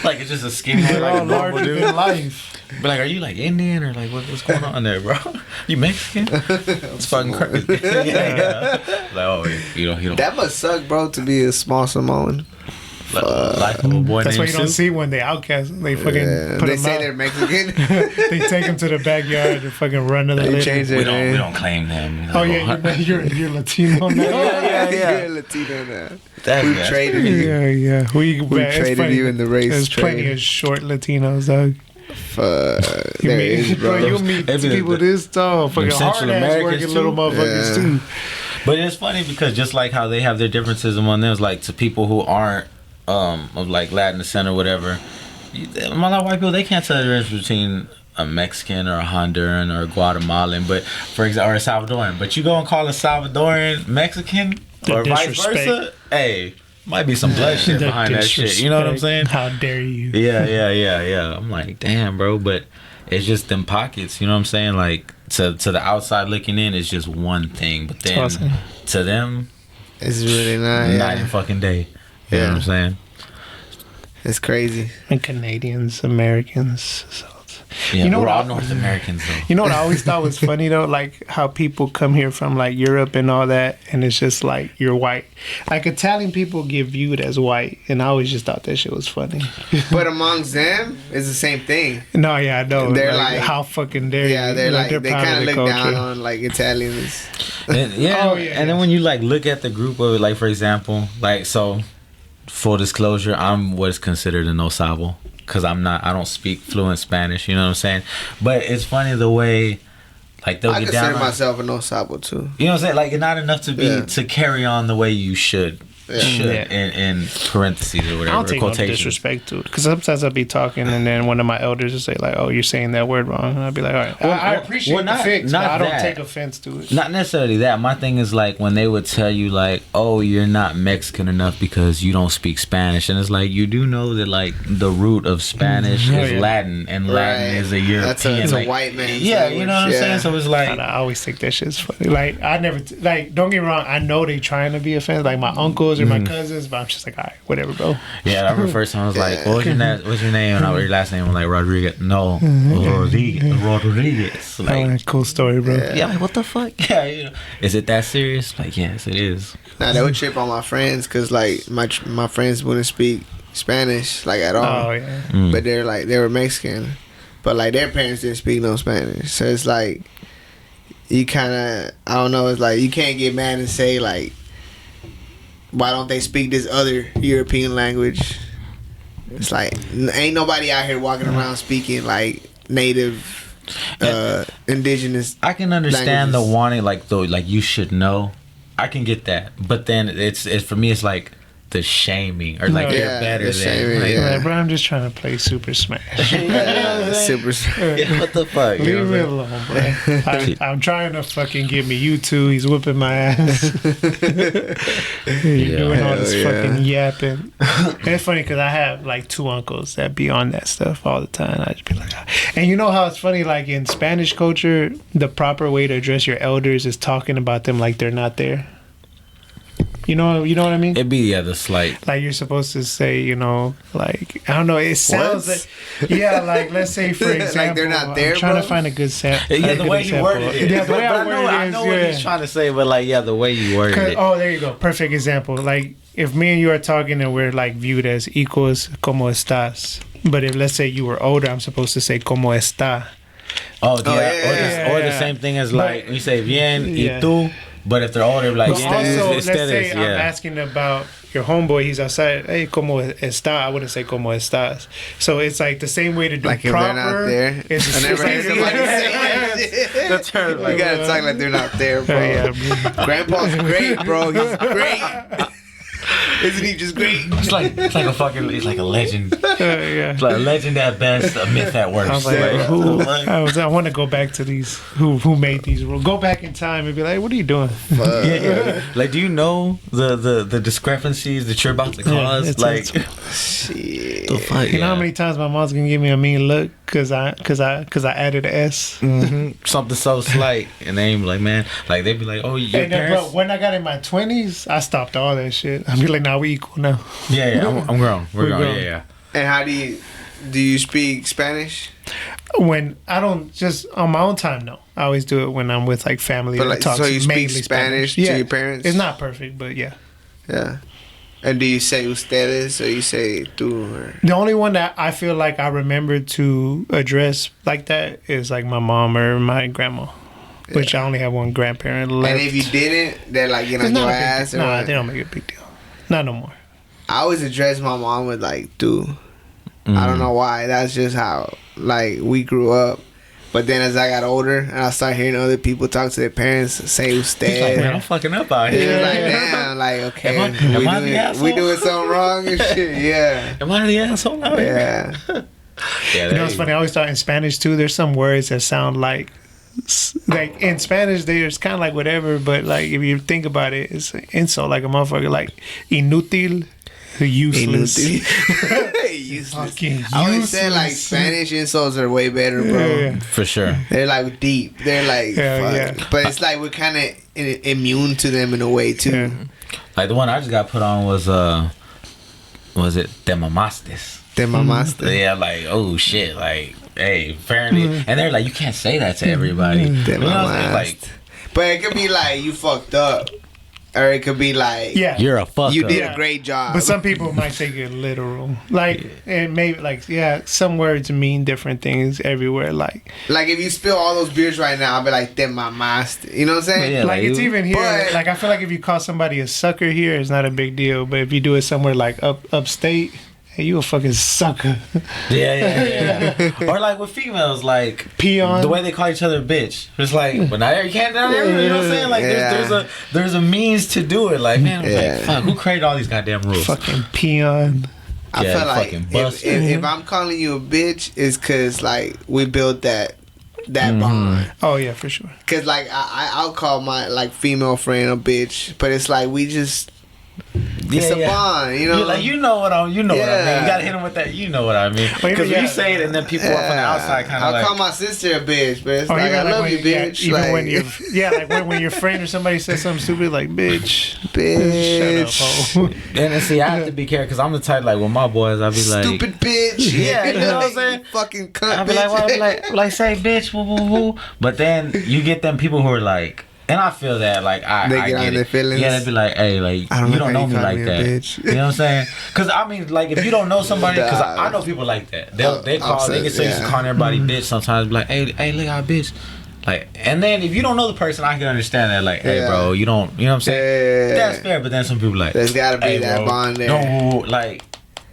Like, it's just a skinny They're like all a normal larger dude. than life. But like, are you like Indian or like what's going on there, bro? You Mexican? It's fucking crazy. yeah. Like, oh, you don't. That must suck, bro, to be a small Samoan. Life of a boy That's why named you don't Sue. see when they outcast. They fucking put They them say out. they're Mexican. They take them to the backyard and fucking run to the They litter. change their We name. don't claim them. Oh yeah, you're Latino now. You're Latino now. We traded you. Yeah. We traded funny. you in the race There's plenty trade. of short Latinos, dog. There is, bro. You'll meet Even people the- this tall, fucking Central hard ass Americans working too? little motherfuckers Yeah. too. But it's funny because just like how they have their differences among them, it's like to people who aren't of like Latin descent or whatever, a lot of white people, they can't tell the difference between a Mexican or a Honduran or a Guatemalan, but for example, or a Salvadoran. But you go and call a Salvadoran Mexican The or vice disrespect. versa, hey, might be some blood shit The behind that shit. You know what I'm saying? How dare you? Yeah. I'm like, damn, bro, but it's just them pockets. You know what I'm saying? Like to the outside looking in, it's just one thing, but then awesome. to them, It's really not. night and fucking day. You know what I'm saying? It's crazy. And Canadians, Americans. So Yeah, You know we're what all I- North Americans though. you know what I always thought was funny though, like how people come here from like Europe and all that, and it's just like you're white. Like Italian people get viewed as white, and I always just thought that shit was funny. But amongst them, it's the same thing. No, yeah, I know. They're like- how fucking dare Yeah, you? they're like they proud kind the of look culture. down on like Italians. And, yeah, Oh, yeah, and then yeah. when you like look at the group of it, like for example, like so, full disclosure, I'm what's considered a no sabo because I don't speak fluent Spanish. You know what I'm saying? But it's funny the way, like they'll I get consider down. On, myself a no sabo too. you know what I'm saying? Like not enough to be Yeah. to carry on the way you should. Should Yeah. in parentheses or I whatever, don't take no quotations. disrespect to it because sometimes I'll be talking and then one of my elders will say like, "Oh, you're saying that word wrong," and I'll be like, "All right, I appreciate well, the not- fix, not but I don't that. take offense to it." Not necessarily that. My thing is like when they would tell you like, "Oh, you're not Mexican enough because you don't speak Spanish," and it's like you do know that like the root of Spanish Oh, is yeah. Latin, and Latin Right. is a European. It's a like- white man's Yeah, you know what I'm language, saying. yeah. So it's like, And I always think that shit's funny. Like I never like. Don't get me wrong. I know they trying to be offensive, like my uncles or my cousins, but I'm just like, all right, whatever, bro. yeah. I remember the first time I was like, Yeah. "What's your name? What's your name?" And I was your last name. I'm like Rodriguez. No, Rodriguez. Like, Cool story, bro. yeah, like what the fuck? Yeah, you know. Is it that serious? Like, yes, it is. Nah, they would trip on my friends because like my friends wouldn't speak Spanish like at all. Oh yeah. But they were Mexican, but like their parents didn't speak no Spanish. So it's like you kind of I don't know. It's like you can't get mad and say like, why don't they speak this other European language? It's like ain't nobody out here walking around speaking like native, indigenous. I can understand the languages. wanting, like you should know. I can get that, but then it's for me. It's like the shaming or like No, you're yeah, better the than. shaming, Like, yeah. Like, bro, I'm just trying to play Super Smash. Super. yeah, what the fuck? You know Leave what me I'm alone, bro. I'm trying to fucking give me YouTube. He's whipping my ass. You're Yeah. doing all this Hell yeah. fucking yapping. And it's funny because I have like 2 uncles that be on that stuff all the time. I just be like, ah. And you know how it's funny, like in Spanish culture, the proper way to address your elders is talking about them like they're not there. You know what I mean? It'd be the slight. Like you're supposed to say, you know, like I don't know. It sounds What? like, yeah, like let's say for Like example, they're not there, I'm trying bro? to find a good sample. Yeah, the way you worded it. Yeah, the way But I worded I it know is, what yeah. he's trying to say, but like, yeah, the way you worded it. Oh, there you go. Perfect example. Like if me and you are talking and we're like viewed as equals, como estás? But if let's say you were older, I'm supposed to say como está. Oh, yeah. yeah, Or the yeah. same thing as But- like you say bien Yeah. y tú, but if they're older, like But yeah, also, let's ustedes, say I'm yeah. asking about your homeboy. He's outside. Hey, como está? I wouldn't say como estás. So it's like the same way to do Like if proper. they're not there. It's I never heard somebody say that shit. The term, You gotta talk like they're not there, bro. Oh, yeah, bro. Grandpa's great, bro. He's great. Isn't he just great? It's like a fucking, it's like a legend. Yeah. It's like a legend at best, a myth at worst. I was like, Like, who? like- I want to go back to these. Who made these rules? Go back in time and be like, what are you doing? yeah. Like, do you know the discrepancies that you're about to cause? it's- like, Shit. the fuck, You know how many times my mom's gonna give me a mean look because I added an S. something so slight, and they ain't like, man, like they be like, oh, your And then, bro, parents. when I got in my 20s, I stopped all that shit. I'd be like, nah, we equal now. Yeah, I'm grown. We're grown. grown. Yeah. And how do you speak Spanish? When I don't just on my own time, no. I always do it when I'm with like family. But that like, talks so you speak mainly Spanish to your parents? It's not perfect, but yeah. Yeah. And do you say ustedes or you say tú? Or? The only one that I feel like I remember to address like that is like my mom or my grandma. Yeah. Which I only have one grandparent left. And if you didn't, they're like, you know, your ass. Nah, they don't make it a big deal. Not no more. I always address my mom with like tú. I don't know why. That's just how like we grew up. But then as I got older and I started hearing other people talk to their parents, say usted. Like, man, I'm fucking up out here. It's like, damn, like, okay. Am I the asshole? We doing something wrong and shit, yeah. Am I the asshole out here? Yeah. You know, it's funny. I always thought in Spanish, too, there's some words that sound like in Spanish, there's kind of like whatever, but like if you think about it, it's an insult, like a motherfucker, like inútil. Useless. Useless. I always say like Spanish insults are way better, bro. Yeah. For sure. They're like deep. They're like, fuck. But it's like we're kind of immune to them in a way too. Yeah. Like the one I just got put on was it Te Mamastes? Te Mamaste. Yeah, like, oh shit, like, hey, apparently, and they're like, you can't say that to everybody. Te Mamaste. Like, but it could be like you fucked up. Or it could be like, yeah, you're a fucker. You did a great job. But some people might take it literal. Like, and maybe, like, yeah, some words mean different things everywhere. Like if you spill all those beers right now, I'll be like, te mamaste. You know what I'm saying? Yeah, like it's even here. But, like, I feel like if you call somebody a sucker here, it's not a big deal. But if you do it somewhere like upstate, hey, you a fucking sucker. Yeah. Or like with females, like peon. The way they call each other bitch. It's like, but now you can't down there. You know what I'm saying? Like there's a means to do it. Like, man, like, fuck, who created all these goddamn rules? Fucking peon. I feel like if I'm calling you a bitch, it's cause like we built that bond. Oh yeah, for sure. Cause like I'll call my like female friend a bitch, but it's like we just. It's a bond, you know. You're like, you know what I mean. You gotta hit him with that. You know what I mean. Because you say it, and then people up on the outside kind of like. I'll call my sister a bitch, but it's like I love you, bitch. Even like, when when your friend or somebody says something stupid like bitch. Shut up, ho. And see, I have to be careful because I'm the type like with my boys, I'll be like stupid bitch. Yeah, you know what I'm saying. Fucking cunt. I'll be like say bitch, woo woo woo. But then you get them people who are like. And I feel that, like, I get on their feelings. Yeah, they'd be like, hey, like, you don't know me like that. Bitch. You know what I'm saying? Because, I mean, like, if you don't know somebody, because I know people like that. They get so used to calling everybody bitch sometimes, be like, hey, look at bitch. Like, and then if you don't know the person, I can understand that, like, hey, bro, you don't, you know what I'm saying? Yeah. That's fair, but then some people like, there's got to be hey, that bro, bond there. No, like,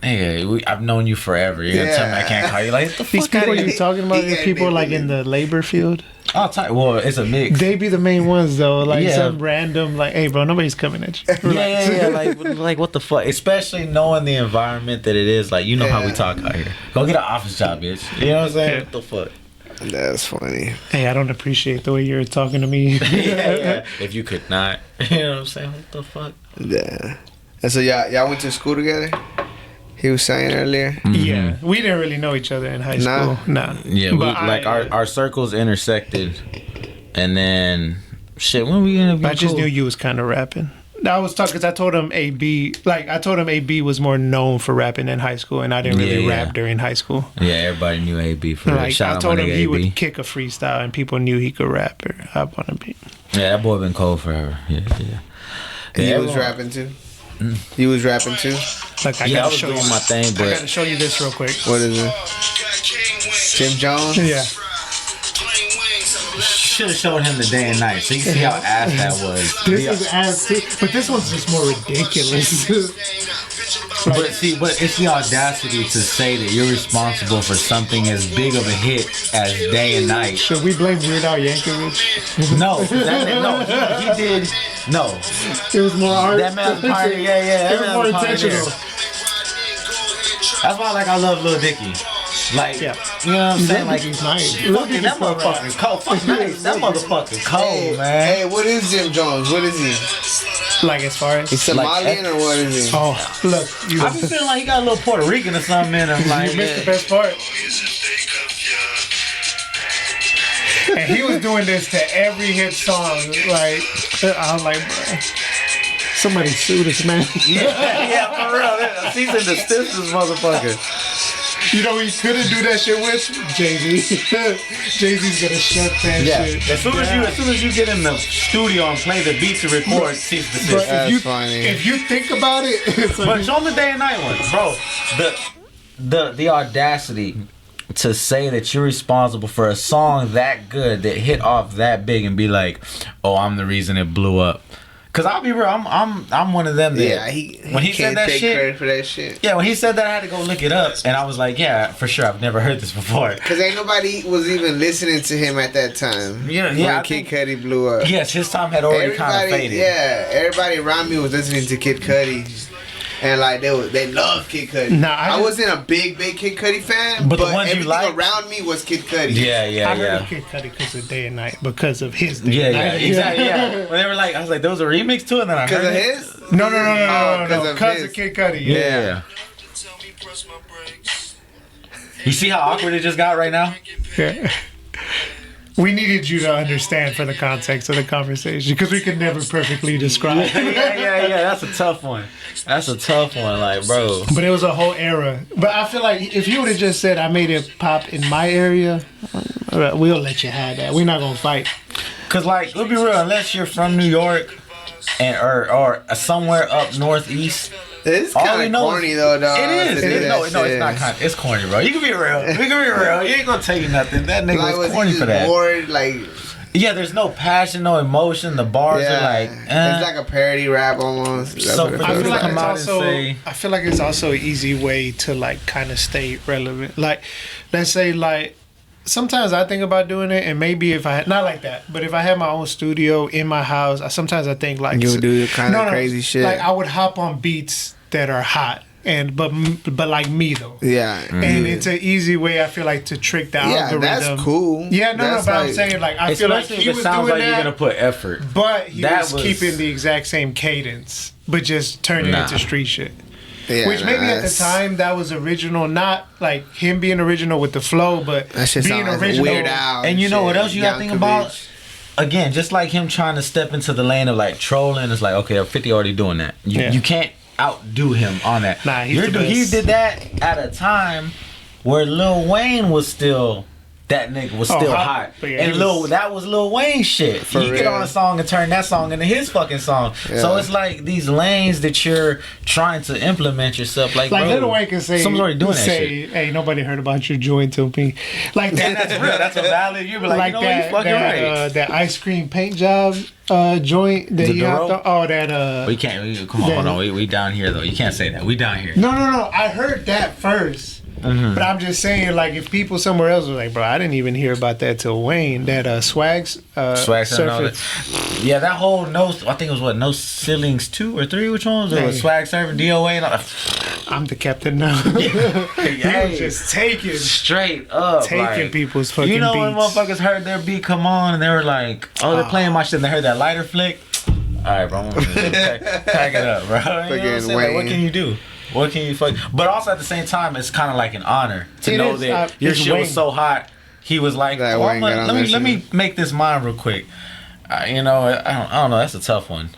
hey, I've known you forever. You're gonna tell me I can't call you like the these fuck people you're talking about, are people like in the labor field. Well, it's a mix. They be the main ones though, like some random, like, hey, bro, nobody's coming at you. Yeah, like what the fuck? Especially knowing the environment that it is, like, you know how we talk out here. Go get an office job, bitch. You know what I'm saying? What the fuck? That's funny. Hey, I don't appreciate the way you're talking to me. yeah. If you could not, you know what I'm saying? What the fuck? Yeah. And so y'all went to school together? He was saying earlier. Mm-hmm. Yeah, we didn't really know each other in high school. Nah. Yeah, our circles intersected, and then shit. When we gonna be? I just knew you was kind of rapping. I was talking because I told him AB. Like I told him AB was more known for rapping in high school, and I didn't really rap during high school. Yeah, everybody knew AB for like. I told him he would kick a freestyle, and people knew he could rap or up on a beat. Yeah, that boy been cold forever. Yeah. And he was rapping too. You was rapping too? Like, I was doing my thing, but I gotta show you this real quick. What is it? Jim Jones? Yeah. Should have showed him the day and night, so you see how ass that was. This is ass too, but this one's just more ridiculous. But it's the audacity to say that you're responsible for something as big of a hit as Day and Night. Should we blame Weird Al Yankovic? No, he did. No, it was more art. That man's part. Yeah. It was more intentional. That's why, like, I love Lil Dicky. Like, you know what I'm saying? Like, he's nice. Fucking that motherfucker's cold. Fuck nice. That motherfucker's cold, man. Hey, what is Jim Jones? What is he? Like, as far as he's Somalian or what is he? Oh, look, I be feeling like he got a little Puerto Rican or something in him. Like, you missed the best part. And he was doing this to every hit song. Like, I was like, bro, somebody sue this man. yeah, for real. He's in the stiffest motherfucker. You know, he couldn't do that shit with Jay-Z. Jay-Z's gonna shut that shit. As soon as you get in the studio and play the beat to record, cease to But desist. if you think about it, it's like, But show them the day and night one, bro. The audacity to say that you're responsible for a song that good that hit off that big and be like, "Oh, I'm the reason it blew up." Cause I'll be real, I'm one of them that when he said that take shit, credit for that shit. yeah, when he said that I had to go look it up, and I was like, yeah, for sure, I've never heard this before. Cause ain't nobody was even listening to him at that time. When Kid Cudi blew up. Yes, his time had already kind of faded. Yeah, everybody around me was listening to Kid Cudi. And like they loved Kid Cudi. Nah, I wasn't a big Kid Cudi fan, but but the ones you everything liked around me was Kid Cudi. I heard Kid Cudi because of Day and Night, because of his Day Yeah, and yeah, Night. exactly. Yeah, when they were like, I was like, there was a remix to it, and then I Because heard of it. his? No, because his. of Kid Cudi. Yeah. You see how awkward it just got right now? Yeah. We needed you to understand for the context of the conversation because we could never perfectly describe. yeah. That's a tough one. Like, bro. But it was a whole era. But I feel like if you would have just said I made it pop in my area, we'll let you have that. We're not gonna fight. Cause like, let's be real. Unless you're from New York, and or somewhere up northeast. It's All kind we of know corny though, dog. It is. to do that No, it's shit. not kind. It's corny, bro. You can be real. You ain't gonna tell you nothing. That nigga Like, was was corny he for just that. bored? Like, Yeah, there's no passion, no emotion. The bars are like, it's like a parody rap almost. That's So what it for I feels feel like come it's out and also. say- I feel like it's also an easy way to like kind of stay relevant. Like, let's say like. Sometimes I think about doing it, and maybe if I had, not like that, but if I had my own studio in my house, sometimes I think like You would do kind of crazy shit. Like I would hop on beats that are hot, and but like me though. Yeah. And it's an easy way I feel like to trick the Yeah, algorithm. that's cool. Yeah, That's but I'm like- saying like I feel like especially he if it was sounds doing like you're that, gonna put effort. but he That was keeping the exact same cadence, but just turning it into street shit. Yeah, Which maybe at the that's- time that was original, not like him being original with the flow, but That shit being sounds like original. Weird Al. And you know shit. what else you gotta think about? Yankovic. Again, just like him trying to step into the lane of like trolling, it's like, okay, 50 already doing that. You can't outdo him on that. Nah, he's the He best. did that at a time where Lil Wayne was still, that nigga was still hot. hot. But yeah, And he was- that was Lil Wayne shit. He get real. on a song and turn that song into his fucking song. So Yeah. it's like these lanes that you're trying to implement yourself. Like, Like bro, Lil Wayne can say, someone's already doing that shit. Hey, nobody heard about your joint to me. Like that. And that's real. That's a valid. You be like, you know what, you fucking right. That ice cream paint job joint that The you have Duro? to. Oh, that We can't. Come on, hold on. We down here though. You can't say that. We down here. No. I heard that first. But I'm just saying, like, if people somewhere else were like, bro, I didn't even hear about that till Wayne. That Swags Swag Surfer and all Surfer. that. Yeah, that whole I think it was what, No Ceilings 2 or 3, which ones? It was Hey. Swag Surfer, DOA, and all that. I'm the captain now. He was just taking Straight up. like, people's fucking you know when beats. motherfuckers heard their beat come on and they were like, oh, they're playing my shit, and they heard that lighter flick. Alright, bro, I'm gonna pack it up, bro. You know what I'm Fucking saying? Like, what Wayne. can you do? What can you fuck? But also at the same time, it's kind of like an honor to It know is, that your it's shit was Wayne. so hot. He was like, That oh, Wayne got on that let me shit. make this mine real quick. You know, I don't know. That's a tough one.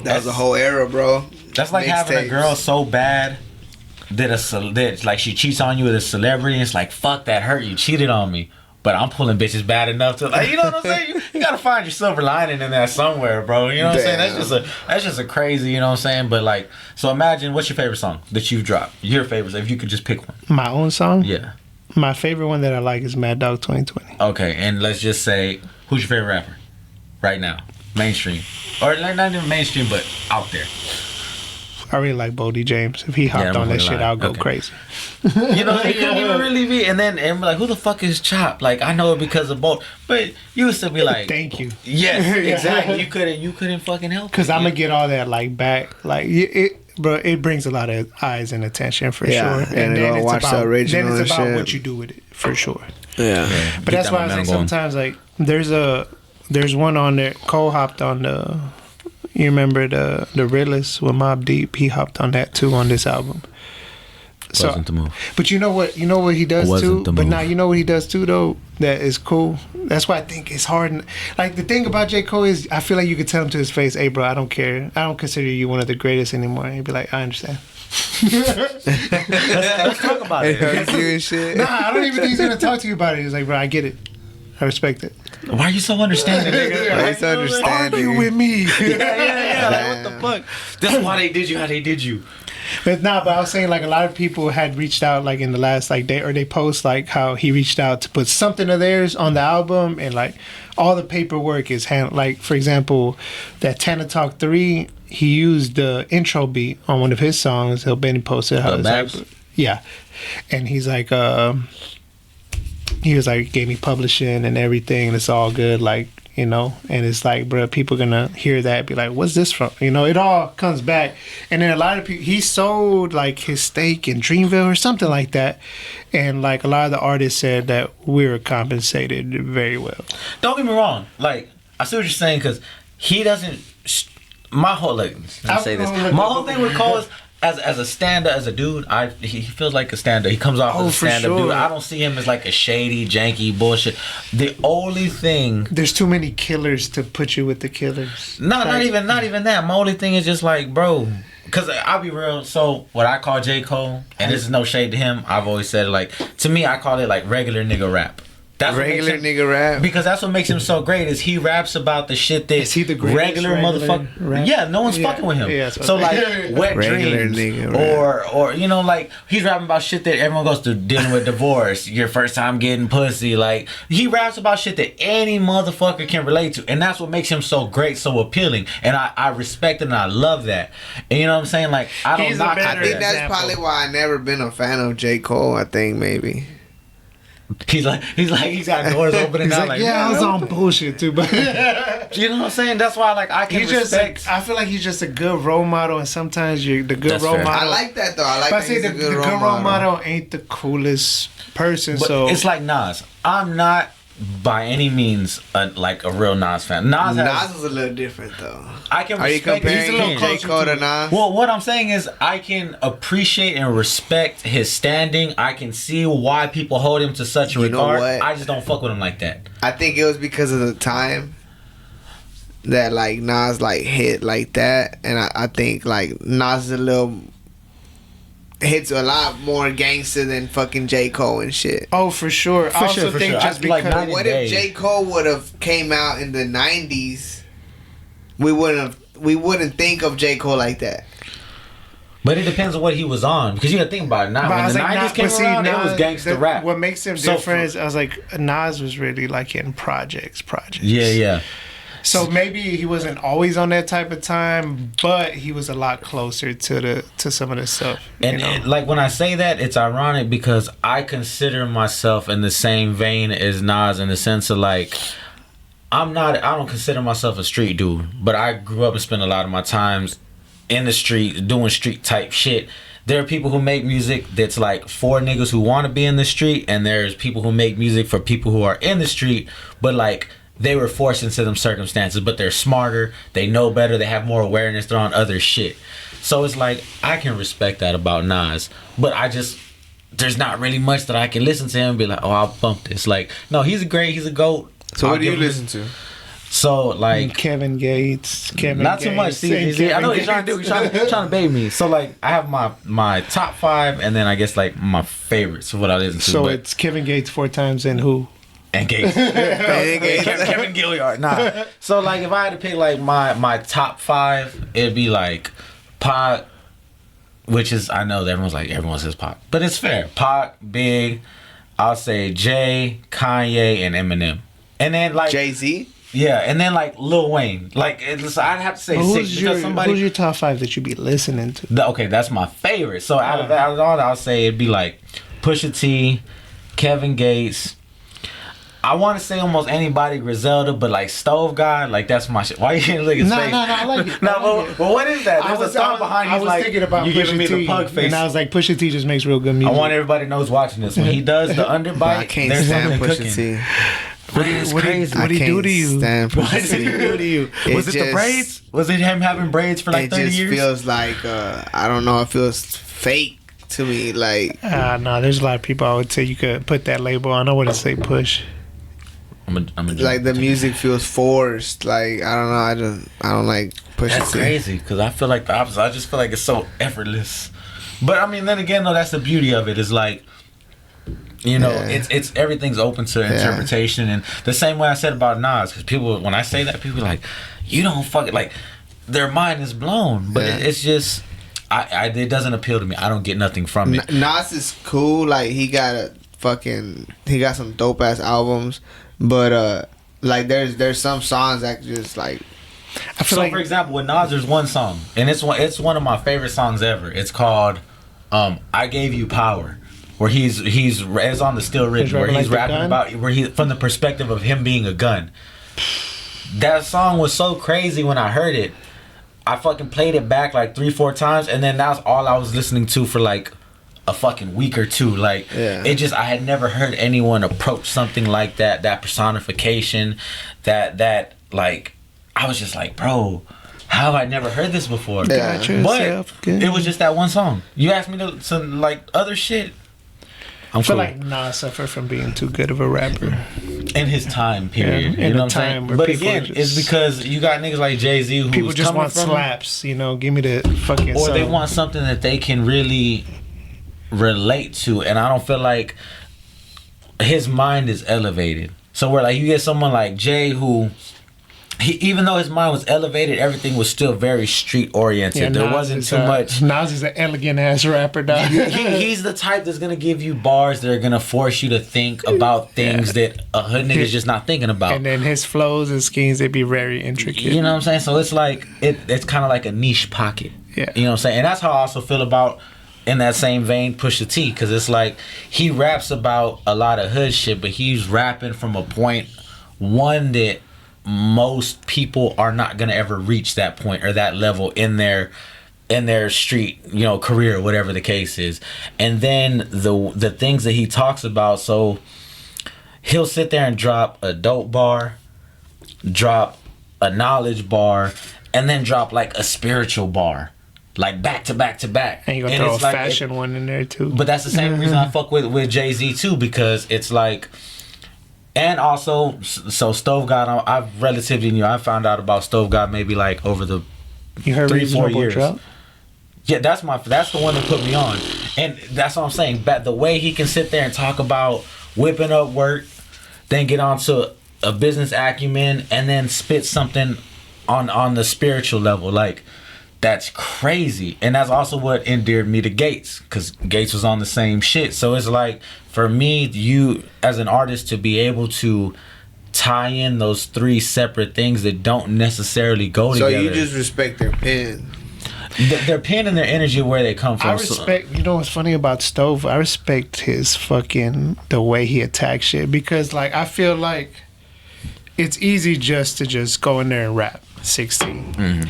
That was a whole era, bro. That's like having a Mixtapes. girl so bad that like she cheats on you with a celebrity. And it's like, fuck, that hurt. You cheated on me. But I'm pulling bitches bad enough to, like, you know what I'm saying? You gotta find your silver lining in that somewhere, bro. You know what I'm saying? That's just a crazy, you know what I'm saying? But like, so imagine, what's your favorite song that you've dropped? Your favorite, if you could just pick one. My own song? Yeah. My favorite one that I like is Mad Dog 2020. Okay, and let's just say, who's your favorite rapper right now? Mainstream. Or like, not even mainstream, but out there. I really like Bodie James. If he hopped I'm on that gonna shit, lie. I'll go Okay. crazy. You know, it couldn't even really be. And then and be like, who the fuck is Chop? Like, I know it because of both. But you used to be like, Thank you. yes, Yeah. exactly. You couldn't fucking help. Because it. I'm going to get all that like back. Like, bro, it brings a lot of eyes and attention for Yeah, sure. and then go watch the original Then it's and about shit. what you do with it, for sure. Yeah. But that's why I say sometimes, like, there's one on there. Cole hopped on the, you remember the Realest with Mobb Deep? He hopped on that too on this album. Wasn't the move. But you know what? You know what he does Wasn't too. the But move. now you know what he does too though. That is cool. That's why I think it's hard. Like the thing about J. Cole is, I feel like you could tell him to his face, "Hey, bro, I don't care. I don't consider you one of the greatest anymore." And he'd be like, "I understand." Let's talk about It it. hurts you and shit. Nah, I don't even think he's gonna talk to you about it. He's like, "Bro, I get it. I respect it." Why are you so understanding, nigga? Why you so understanding? Argue with me. Yeah. Like, what the fuck? That's why they did you how they did you. But I was saying like a lot of people had reached out like in the last like day or they post like how he reached out to put something of theirs on the album and like all the paperwork is handled. Like for example, that Tana Talk 3, he used the intro beat on one of his songs. Benny posted how The it's Babs? like, yeah, and he's like he was like gave me publishing and everything and it's all good like. You know, and it's like, bro, people gonna hear that, be like, "What's this from?" You know, it all comes back, and then a lot of people, he sold like his stake in Dreamville or something like that, and like a lot of the artists said that we were compensated very well. Don't get me wrong. Like, I see what you're saying because he doesn't. My whole let me say this. My whole thing with Cole is as a stand-up, as a dude, he feels like a stand-up. He comes off as a stand-up dude. I don't see him as like a shady, janky bullshit. The only thing, there's too many killers to put you with the killers. not even that. My only thing is just like, bro, because I'll be real. So what I call J. Cole, and this is no shade to him, I've always said like, to me, I call it like regular nigga rap. That's Regular nigga rap. Because that's what makes him so great is he raps about the shit that Is he the greatest regular motherfucker. rap? Yeah, no one's fucking with him. Yeah, so like wet Regular dreams nigga rap. or you know like he's rapping about shit that everyone goes through, dealing with divorce, your first time getting pussy. Like he raps about shit that any motherfucker can relate to, and that's what makes him so great, so appealing. And I respect it and I love that. And you know what I'm saying? Like I don't He's a knock better I think that's example. probably why I never been a fan of J. Cole. I think maybe. He's got doors opening He's now. like, yeah, I was on bullshit too, but You know what I'm saying? That's why like I can he's just like, respect. I feel like he's just a good role model, and sometimes you're the good That's role fair. model. I like that though. I like But I that say he's the a good good role model ain't the coolest person, But so it's like Nas. I'm not by any means like a real Nas fan. Nas was a little different though. I can Are you respect comparing his opinion. J. Cole to Nas? Well, what I'm saying is I can appreciate and respect his standing. I can see why people hold him to such a You know regard. what? I just don't fuck with him like that. I think it was because of the time that like Nas like hit like that, and I think like Nas is a little hits a lot more gangster than fucking J. Cole and shit. oh for sure. I also for think sure. just I feel like because Night What and if day. J. Cole would have came out in the 90s? We wouldn't think of J. Cole like that. But it depends on what he was on, because you gotta think about it now. But I When was the like, 90s came around, it was gangster rap. What makes him So different for- is I was like, Nas was really like in projects. Yeah. So maybe he wasn't always on that type of time, but he was a lot closer to some of the stuff. And you know? like when I say that, it's ironic because I consider myself in the same vein as Nas in the sense of like I don't consider myself a street dude, but I grew up and spent a lot of my times in the street doing street type shit. There are people who make music that's like for niggas who want to be in the street, and there's people who make music for people who are in the street, but like they were forced into them circumstances, but they're smarter, they know better, they have more awareness, they're on other shit. So it's like I can respect that about Nas, but there's not really much that I can listen to him and be like, oh, I'll bump this. Like, no, he's a goat. So I'll what do you give him- listen to? So like Kevin Gates, not too much. See, I know what he's trying to do. He's trying to bait me. So like, I have my top 5, and then I guess like my favorites of what I listen to. So but, it's Kevin Gates 4 times and who? and Gates, Kevin Gilliard. Nah. So like, if I had to pick like my top 5, it'd be like Pac, which is I know that everyone says Pac, but it's fair. Pac, Big, I'll say Jay, Kanye, and Eminem, and then like Jay-Z? Yeah, and then like Lil Wayne. Like I'd have to say 6 because Who's your top 5 that you be listening to? Okay, that's my favorite. So out of all that, I'll say it'd be like Pusha T, Kevin Gates. I want to say almost anybody, Griselda, but like Stove God, like that's my shit. Why you didn't look at his face? No, I like it. But what is that? There's a song behind you. I was like, thinking about you giving Pusha me T, the pug face. and I was like, Pusha T just makes real good I music. want everybody to know who's watching this. When he does the underbite, I can't there's stand something Pusha cooking. T. What did he do to you? Stand What Pusha did he T. do to you? Was it the just- braids? Was it him having braids for like It 30 just years? feels like I don't know. It feels fake. to me. Like, no, there's a lot of people I would say you could put that label on. I wouldn't say push. like the music feels forced. Like, I don't know. I don't like Pusha That's T. crazy because I feel like the opposite. I just feel like it's so effortless. But I mean, then again, though, that's the beauty of it. Is like, you know, it's everything's open to interpretation, and the same way I said about Nas, because people, when I say that, people are like, you don't fucking like, their mind is blown. But it's just, it doesn't appeal to me. I don't get nothing from it. Nas is cool. Like, he got some dope ass albums, but like there's some songs that just like. I feel So, like, for example, with Nas, there's one song, and it's one of my favorite songs ever. It's called "I Gave You Power," where it's on the Still Written, where he's rapping about from the perspective of him being a gun. That song was so crazy when I heard it. I fucking played it back like 3-4 times, and then that's all I was listening to for like a fucking week or two. Like, it just, I had never heard anyone approach something like that personification, that like. I was just like, bro, how have I never heard this before? Yeah. But it was just that one song. You asked me to like other shit. I feel like Nas suffered from being too good of a rapper in his time period. Yeah, you know what I'm saying? But again, it's because you got niggas like Jay-Z who people just want slaps. You know, give me the fucking. Or they want something that they can really relate to, and I don't feel like his mind is elevated. So where like you get someone like Jay who. Even though his mind was elevated, everything was still very street oriented. Yeah, there wasn't too much. Nas is an elegant ass rapper, dog. He's the type that's gonna give you bars that are gonna force you to think about things that a hood nigga's just not thinking about. And then his flows and schemes, they'd be very intricate. You know what I'm saying? So it's like it's kind of like a niche pocket. Yeah. You know what I'm saying? And that's how I also feel about, in that same vein, Pusha T, because it's like he raps about a lot of hood shit, but he's rapping from a point that most people are not gonna ever reach that point or that level in their street, you know, career, whatever the case is. And then the things that he talks about, so he'll sit there and drop a dope bar, drop a knowledge bar, and then drop like a spiritual bar, like back to back to back. And you're gonna throw a fashion one in there too. But that's the same reason I fuck with Jay-Z too, because it's like. And also, so Stove God, I've relatively new. I found out about Stove God maybe like over the 3-4 years. Drought? Yeah, that's the one that put me on, and that's what I'm saying. But the way he can sit there and talk about whipping up work, then get onto a business acumen, and then spit something on the spiritual level, like. That's crazy. And that's also what endeared me to Gates, because Gates was on the same shit. So it's like, for me, you as an artist to be able to tie in those three separate things that don't necessarily go together. So you just respect their pen. Their pen and their energy, where they come from. I respect, you know what's funny about Stove? I respect his fucking, the way he attacks shit, because like, I feel like it's easy just to go in there and rap 16. Mm-hmm.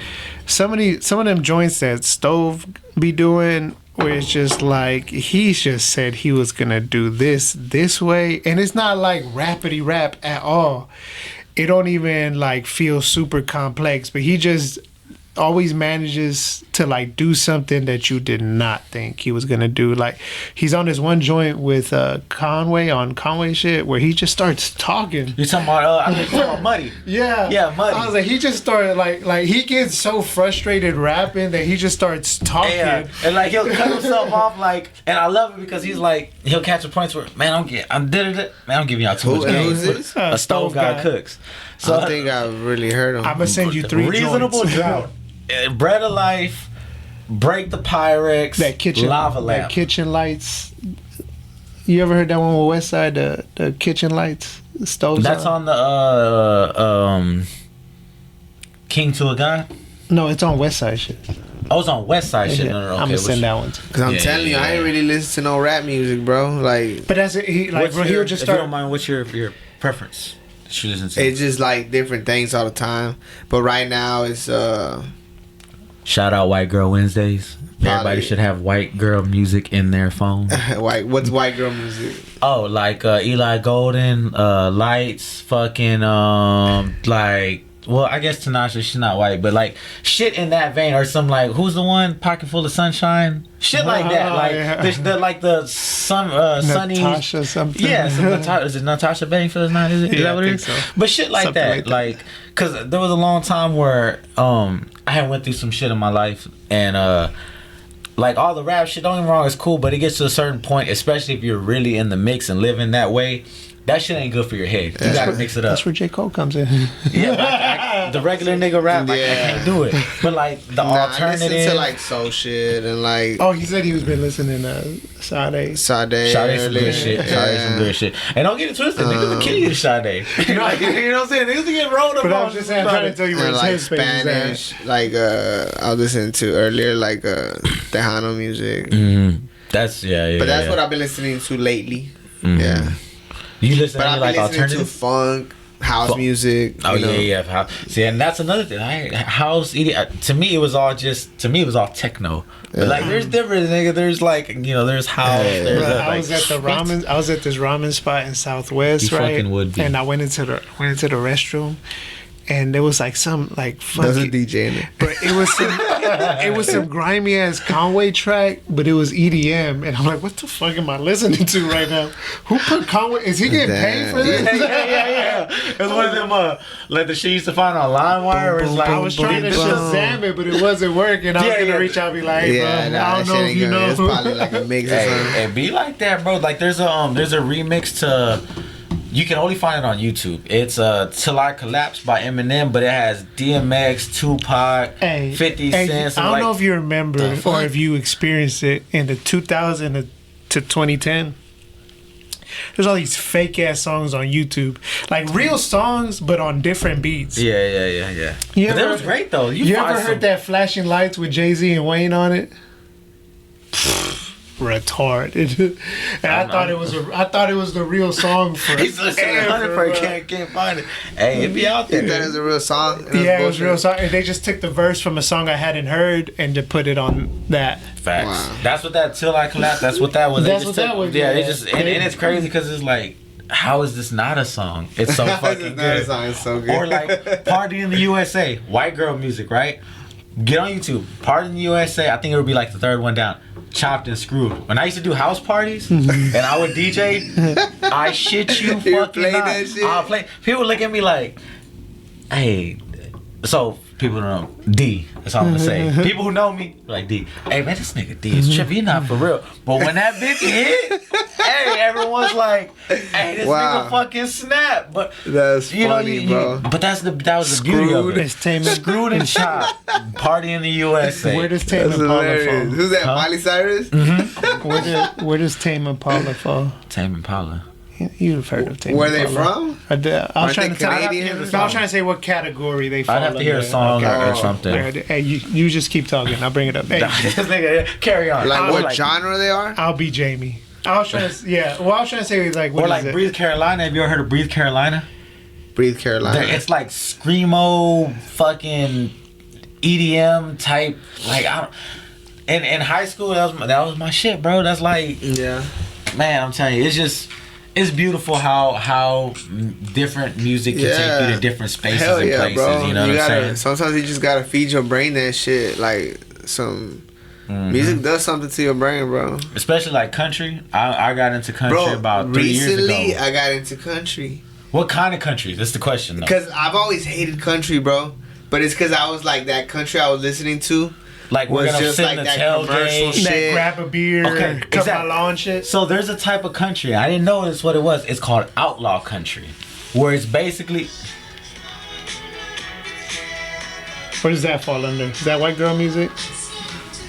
Some of them joints that Stove be doing, where it's just like he just said he was gonna do this way, and it's not like rapidy rap at all. It don't even like feel super complex, but he just always manages to like do something that you did not think he was gonna do. Like he's on this one joint with Conway on Conway shit where he just starts talking. You're talking about I'm talking about Muddy. Yeah, Muddy. I was like, he just started like he gets so frustrated rapping that he just starts talking. Yeah. And like he'll cut himself off, like, and I love it because he's like, he'll catch a point where, man, I'm giving y'all too much game. Who's this? A Stove Guy Cooks. So I don't think I've really heard him. I'm gonna send you 3 Reasonable joints. Drought. Bread of Life, Break the Pyrex, that kitchen Lava Lamp. That Kitchen Lights. You ever heard that one with Westside? The Kitchen Lights stoves. That's on the King to a God. No, it's on Westside shit. Oh, it's on Westside shit. No, okay, I'm gonna send that one. Because I'm telling you, I ain't really listen to no rap music, bro. Like, but that's it. He'll just start. If you don't mind, what's your preference? It's just like different things all the time. But right now, it's shout out White Girl Wednesdays. Everybody should have white girl music in their phone. What's white girl music? Oh, like Eli Golden, Lights, fucking like well, I guess Tinashe, she's not white, but like shit in that vein, or some like who's the one Pocket Full of Sunshine, shit like that, like the Sunny Natasha something. Yeah, is it Natasha Bedingfield's not? Is that what it is? So. But shit like something that, like, cause there was a long time where I had went through some shit in my life, and like all the rap shit, don't get me wrong, it's cool, but it gets to a certain point, especially if you're really in the mix and living that way. That shit ain't good for your head. You gotta mix it up. That's where J. Cole comes in. Yeah, the regular nigga rap, like, I can't do it. But like the alternative, I listen to like soul shit and like. Oh, he said he was been listening to Sade. Sade some good shit. Sade some good shit. And don't get it twisted, niggas will kill you to Sade. Like, you know what I'm saying? Niggas will get rolled up. But I'm just saying, I'm trying to tell you where like Spanish, like I was listening to earlier, like Tejano music. Mm-hmm. That's But that's what I've been listening to lately. Mm-hmm. Yeah. You listen to like alternative to funk, house music. Oh yeah. See, and that's another thing. House to me it was all techno. But like there's different nigga. There's like there's house. There's I was at this ramen spot in Southwest, you right? Fucking would be. And I went into the restroom. And there was like some like funky, there's a DJ in it, but it was some grimy ass Conway track, but it was EDM, and I'm like, what the fuck am I listening to right now? Who put Conway? Is he getting paid for this? Yeah. It was one of them like the shit you used to find on LimeWire. It's like I was trying to Shazam it, but it wasn't working. I was gonna reach out and be like, hey, bro, I don't know if you know. It's probably like a mix or something. It be like that, bro. Like there's a remix to. You can only find it on YouTube. It's "Till I Collapse" by Eminem, but it has DMX, Tupac, 50 Cent. I don't know if you remember or if you experienced it in the 2000 to 2010. There's all these fake ass songs on YouTube, like real songs, but on different beats. Yeah. But that was great though. You ever heard that "Flashing Lights" with Jay-Z and Wayne on it? Retarded. And I thought it was the real song for he's listening can't find it. Hey, it be out there. That is a real song. Yeah, it was a real song. And they just took the verse from a song I hadn't heard and to put it on that. Facts. Wow. That's what that "Till I Collapse." That's what that was. That was. Yeah, they just and it's crazy because it's like, how is this not a song? It's so fucking good. A song? It's so good. Or like "Party in the USA," white girl music, right? Get on YouTube. "Party in the USA." I think it would be like the third one down. Chopped and Screwed. When I used to do house parties and I would DJ, I shit you fucking not. That shit? I'll play. People look at me like, hey. So people don't know D. That's all I'm gonna say. People who know me like D. Hey man, this nigga D is trippy. He not for real. But when that bitch hit, hey, everyone's like, hey, this nigga fucking snap. But that's funny, bro. But that was the beauty of it. Screwed and Chopped. "Party in the USA." Where does Tame Impala fall? Who's that? Miley Cyrus? Mm-hmm. Where does Tame Impala fall? Tame Impala. You've heard of Tame Where Impala. they from? I was trying to say what category they fall. I'd have to hear a song or something. Hey, you just keep talking. I'll bring it up. Hey, carry on. Like what genre they are? I'll be Jamie. I was trying to say like what or like Breathe Carolina. Have you ever heard of Breathe Carolina? Breathe Carolina. It's like screamo, fucking EDM type. Like in high school that was my shit, bro. That's like man, I'm telling you, it's beautiful how different music can take you to different spaces and places. Bro. You know what I'm saying? Sometimes you just gotta feed your brain that shit. Like some music does something to your brain, bro. Especially like country. I got into country about 3 years ago. Recently, I got into country. What kind of country? That's the question. Because I've always hated country, bro. But it's because I was like that country I was listening to. Like we're gonna sit in the tailgate, that grab a beer, cut my lawn shit. So there's a type of country I didn't know that's what it was. It's called outlaw country, where it's basically. Where does that fall under? Is that white girl music?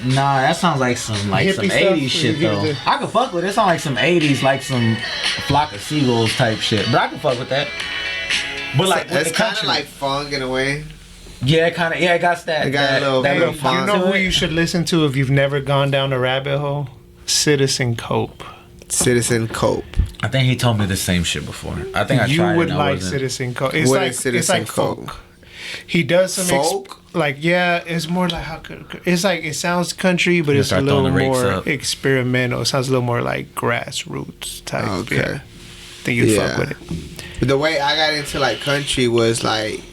Nah, that sounds like some hippie 80s shit though. I can fuck with it. It sounds like some 80s, like some Flock of Seagulls type shit. But I can fuck with that. But like it's kind of like funk in a way. Yeah, kind of. Yeah, it got that. It got a little funk. You know who you should listen to if you've never gone down the rabbit hole? Citizen Cope. Citizen Cope. I think he told me the same shit before. I think I tried. You would like Citizen Cope. It's what like is Citizen Cope? folk. He does some folk. It's more like it's like it sounds country, but it's a little more experimental. It sounds a little more like grassroots type. Okay. Yeah. I think you'd fuck with it. But the way I got into like country was like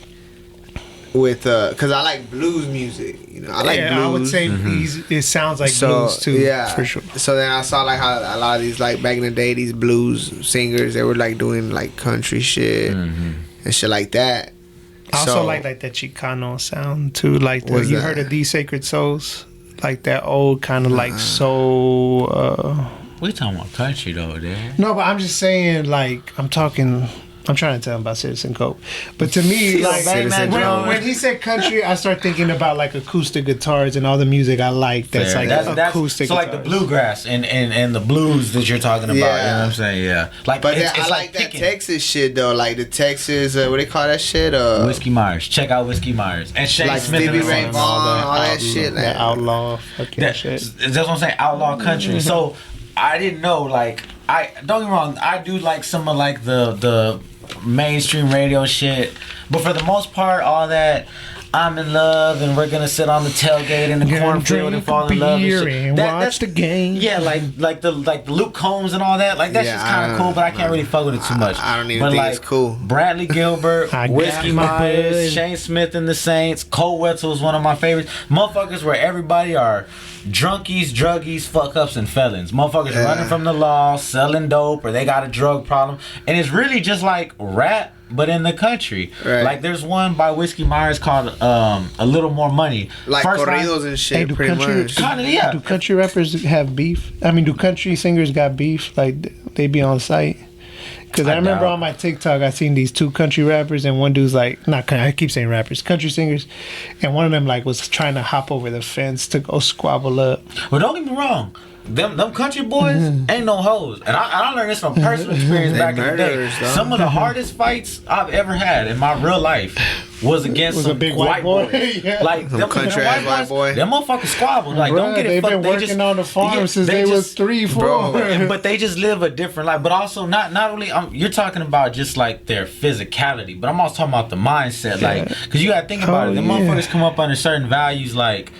with because I like blues music. You know, I like blues. I would say it sounds like blues too. Yeah, for sure. So then I saw like how a lot of these like back in the day, these blues singers, they were like doing like country shit and shit like that. I also like that Chicano sound too. Like you heard of These Sacred Souls, like that old kind of like soul. We talking about country though, there. No, but I'm just saying, like I'm trying to tell him about Citizen Cope. But to me, like when he said country, I start thinking about like acoustic guitars and all the music I like that's like acoustic so guitars. like the bluegrass and the blues that you're talking about. Yeah. You know what I'm saying? Yeah. Like, but it's I like that picking. Texas shit though, like the Texas what they call that shit? Whiskey Myers. Check out Whiskey Myers and Shane like Smith Stevie and Ray Vaughan, all that shit. Like that outlaw fucking shit. That's what I'm saying. Outlaw country. So I didn't know. Like I don't get me wrong. I do like some of like the mainstream radio shit, but for the most part, all that I'm in love and we're gonna sit on the tailgate in the cornfield and fall in love and shit. And watch the game. Yeah, like the Luke Combs and all that. Like that's just kind of cool, but I can't really fuck with it too much. I don't even think it's cool. Bradley Gilbert, Whiskey Myers, Shane Smith and the Saints, Cole Wetzel is one of my favorites. Motherfuckers where everybody are drunkies, druggies, fuck ups, and felons. Motherfuckers running from the law, selling dope, or they got a drug problem, and it's really just like rap. But in the country, like there's one by Whiskey Myers called "A Little More Money," like corridos and shit. Hey, pretty much. Yeah. Do country rappers have beef? I mean, do country singers got beef? Like they be on site? Because I remember on my TikTok, I seen these two country rappers, and one dude's like, I keep saying rappers, country singers, and one of them like was trying to hop over the fence to go squabble up. Well, don't get me wrong. Them country boys ain't no hoes. And I learned this from personal experience back in the day. Though. Some of the hardest fights I've ever had in my real life was against some a big white boy. Yeah. Like them country ass white boy. Them motherfuckers squabble. Like, don't get it they've fucked. been working on the farm since they was 3, 4. But they just live a different life. But also not only you're talking about just like their physicality, but I'm also talking about the mindset. Like, because you gotta think about it. The motherfuckers come up under certain values like,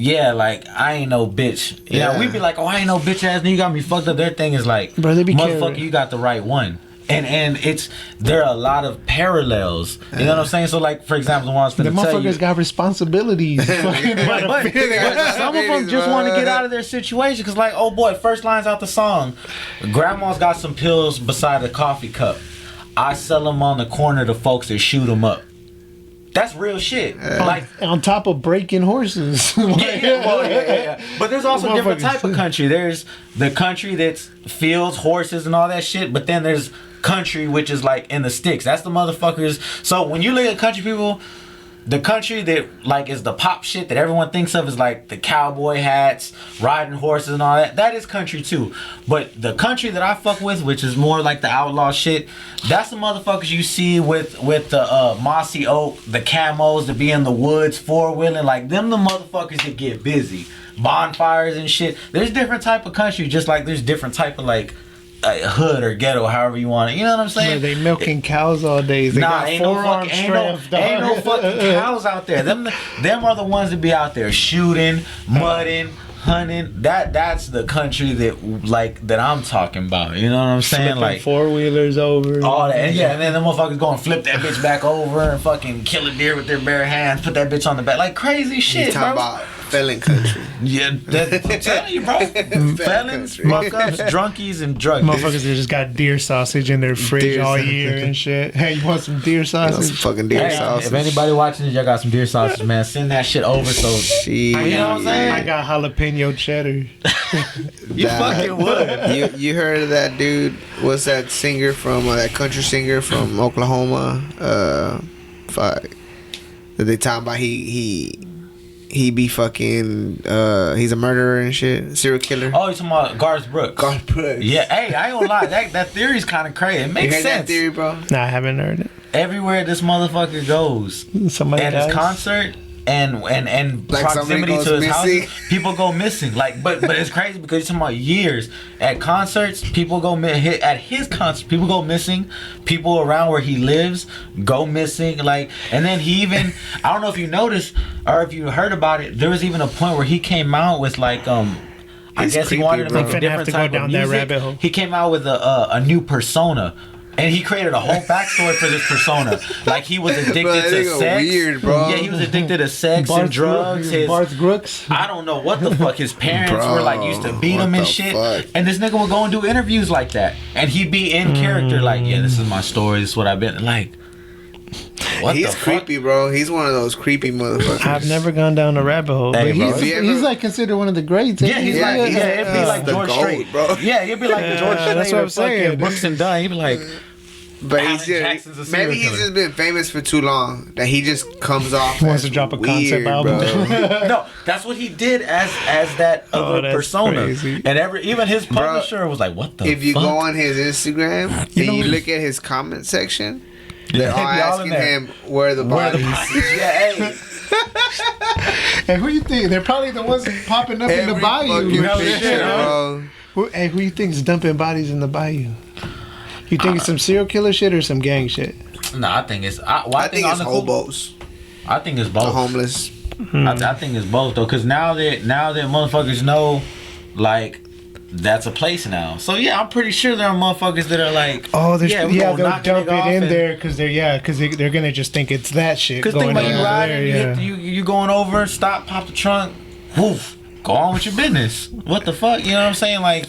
yeah, like I ain't no bitch. Yeah, we'd be like, oh, I ain't no bitch ass nigga, you got me fucked up. Their thing is like, motherfucker, you got the right one. And there are a lot of parallels. You know what I'm saying? So like, for example, the one I was finna tell you, motherfuckers got responsibilities. but some of them just want to get out of their situation because like, oh boy, first lines out the song, grandma's got some pills beside the coffee cup. I sell them on the corner to folks that shoot them up. That's real shit. Like on top of breaking horses. yeah. But there's also different type of country. There's the country that's fields, horses, and all that shit. But then there's country which is like in the sticks. That's the motherfuckers. So when you look at country people, the country that like is the pop shit that everyone thinks of is like the cowboy hats, riding horses and all that. That is country too. But the country that I fuck with, which is more like the outlaw shit, that's the motherfuckers you see with the mossy oak, the camos that be in the woods, 4-wheeling. Like them the motherfuckers that get busy. Bonfires and shit. There's different type of country, just like there's different type of like hood or ghetto, however you want it. You know what I'm saying? Yeah, they milking cows all day. They got ain't no fucking cows out there. Them are the ones that be out there shooting, mudding, hunting. That's the country that I'm talking about. You know what I'm saying? Flipping like 4-wheelers over. All that. And then the motherfuckers go and flip that bitch back over and fucking kill a deer with their bare hands, put that bitch on the back. Like crazy shit, bro. About felon country. Yeah, I'm telling you, bro. Felons, fuck-ups, drunkies, and druggies. Motherfuckers that just got deer sausage in their fridge all year and shit. Hey, you want some deer sausage? Some fucking deer sausage. If anybody watching this, y'all got some deer sausage, man, send that shit over so... You know what I'm saying? I got jalapeno cheddar. You fucking would. You heard of that dude? What's that singer from, that country singer from Oklahoma? Fuck. That they talk about he be fucking he's a murderer and shit, serial killer. Oh, you talking about Garth Brooks? Garth Brooks. Yeah, hey, I ain't gonna lie, that theory's kind of crazy. It makes you heard sense. that theory, bro? Nah, I haven't heard it. Everywhere this motherfucker goes, somebody at dies. his concert and like proximity to his missing. house, people go missing. Like, but it's crazy because you're talking about years at concerts. People go at his concert. People go missing. People around where he lives go missing. Like, and then he even I don't know if you noticed or if you heard about it. There was even a point where he came out with like I guess he wanted to make a different type of music. He came out with a new persona. And he created a whole backstory for this persona. Like he was addicted to sex. Weird, bro. Yeah, he was addicted to sex and drugs. Barth Brooks. I don't know what the fuck. His parents were like used to beat him and shit. Fuck? And this nigga would go and do interviews like that. And he'd be in character like, yeah, this is my story. This is what I've been like. What he's creepy, bro. He's one of those creepy motherfuckers. I've never gone down a rabbit hole, hey, but he's like considered one of the greats. Yeah, he's like, it'd be like George Strait, bro. Yeah, it'd be like the George Strait. That's what I'm saying. Brooks and Dunn. He'd be like, but he's just, maybe he's just been famous for too long that he just comes off. Wants to drop a concept album. No, that's what he did as that other persona. Crazy. And even his publisher was like, "What the?" If you fuck? go on his Instagram and you look at his comment section, they're all asking him where the bodies. Yeah, hey. And who you think? They're probably the ones popping up in the bayou. Who you think's dumping bodies in the bayou? You think it's some serial killer shit or some gang shit? No, I think it's. I think it's hobos. I think it's both. The homeless. I think it's both though, because now that motherfuckers know, like, that's a place now. So yeah, I'm pretty sure there are motherfuckers that are like, they'll dump it in there because they're gonna just think it's that shit. Because think about you riding, you going over, stop, pop the trunk, woof, go on with your business. What the fuck, you know what I'm saying? Like.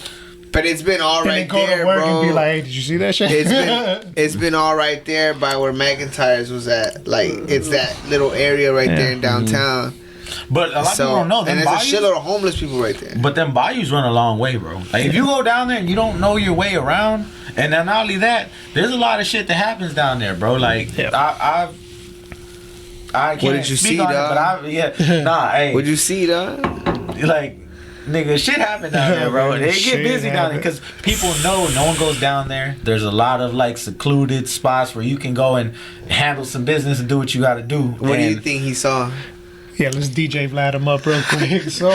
But it's been all right go there, to work bro. And be like, hey, did you see that shit? It's been all right there by where McIntyre's was at. Like, it's that little area right there in downtown. But a lot of people don't know. And there's a shitload of homeless people right there. But them bayous run a long way, bro. Like, if you go down there and you don't know your way around, and then not only that, there's a lot of shit that happens down there, bro. Like, I can't what did you speak see, on dog? it, but hey. What'd you see, dog? Like, nigga, shit happen down there, bro. They get busy down there because people know no one goes down there. There's a lot of like secluded spots where you can go and handle some business and do what you got to do. What do you think he saw? Yeah, let's DJ Vlad him up real quick. So,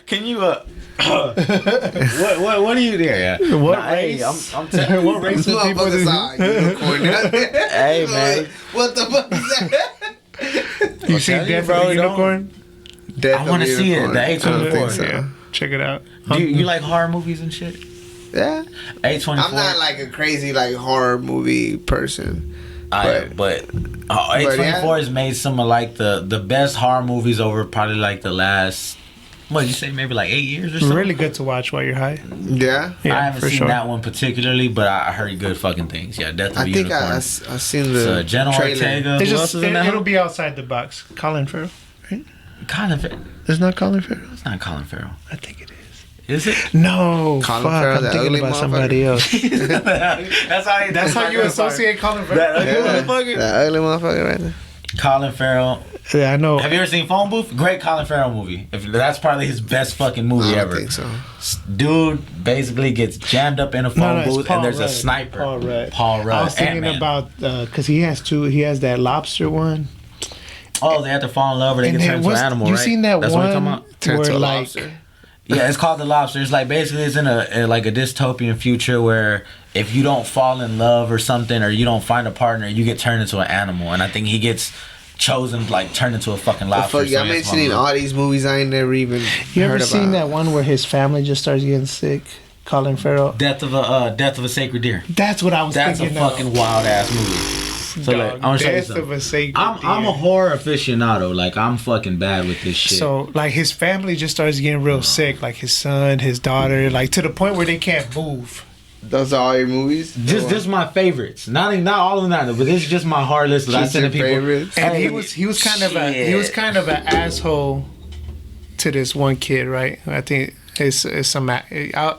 can you what are you there? Yeah. What race? I'm telling what race of people is Hey man, what the fuck is that? You see Death of the Unicorn? I want to see it. The A24. So. Yeah. Check it out. Do you like horror movies and shit? Yeah. A24. I'm not like a crazy like horror movie person. But A24 has made some of like the best horror movies over probably like the last, what did you say, maybe like 8 years or something? Really good to watch while you're high. Yeah. I haven't seen that one particularly, but I heard good fucking things. Yeah, Death of the Unicorn. I think I've seen the Jenna trailer. Ortega. It'll be outside the box. Colin Farrell, right? Colin Farrell. It's not Colin Farrell. It's not Colin Farrell. I think it is. Is it? No, Colin Farrell, I'm thinking about somebody else. That's how you associate Colin Farrell. That ugly motherfucker right there. Colin Farrell. Yeah, I know. Have you ever seen Phone Booth? Great Colin Farrell movie. That's probably his best fucking movie ever. I think so. Dude basically gets jammed up in a phone booth and there's a sniper. Paul Rudd. I was thinking about because he has two. He has that lobster one. Oh, they have to fall in love or they can turn into an animal, right? You seen that That's one? What you're talking about? Turn to a like, lobster. Yeah, it's called The Lobster. It's like basically it's in a like a dystopian future where if you don't fall in love or something or you don't find a partner, you get turned into an animal. And I think he gets chosen like turned into a fucking lobster. Fuck, y'all mentioning all these movies I ain't never even you heard ever seen about. that one where his family just starts getting sick? Colin Farrell. Death of a Sacred Deer. That's what I was thinking. That's a fucking wild ass movie. So like, I'm gonna show you something. I'm a horror aficionado. Like I'm fucking bad with this shit. So like his family just starts getting real sick. Like his son, his daughter, like to the point where they can't move. Those are all your movies? Just my favorites. Not all of them, but this is just my hard list. Just your favorites. And he was kind of an asshole to this one kid, right? I think it's some. I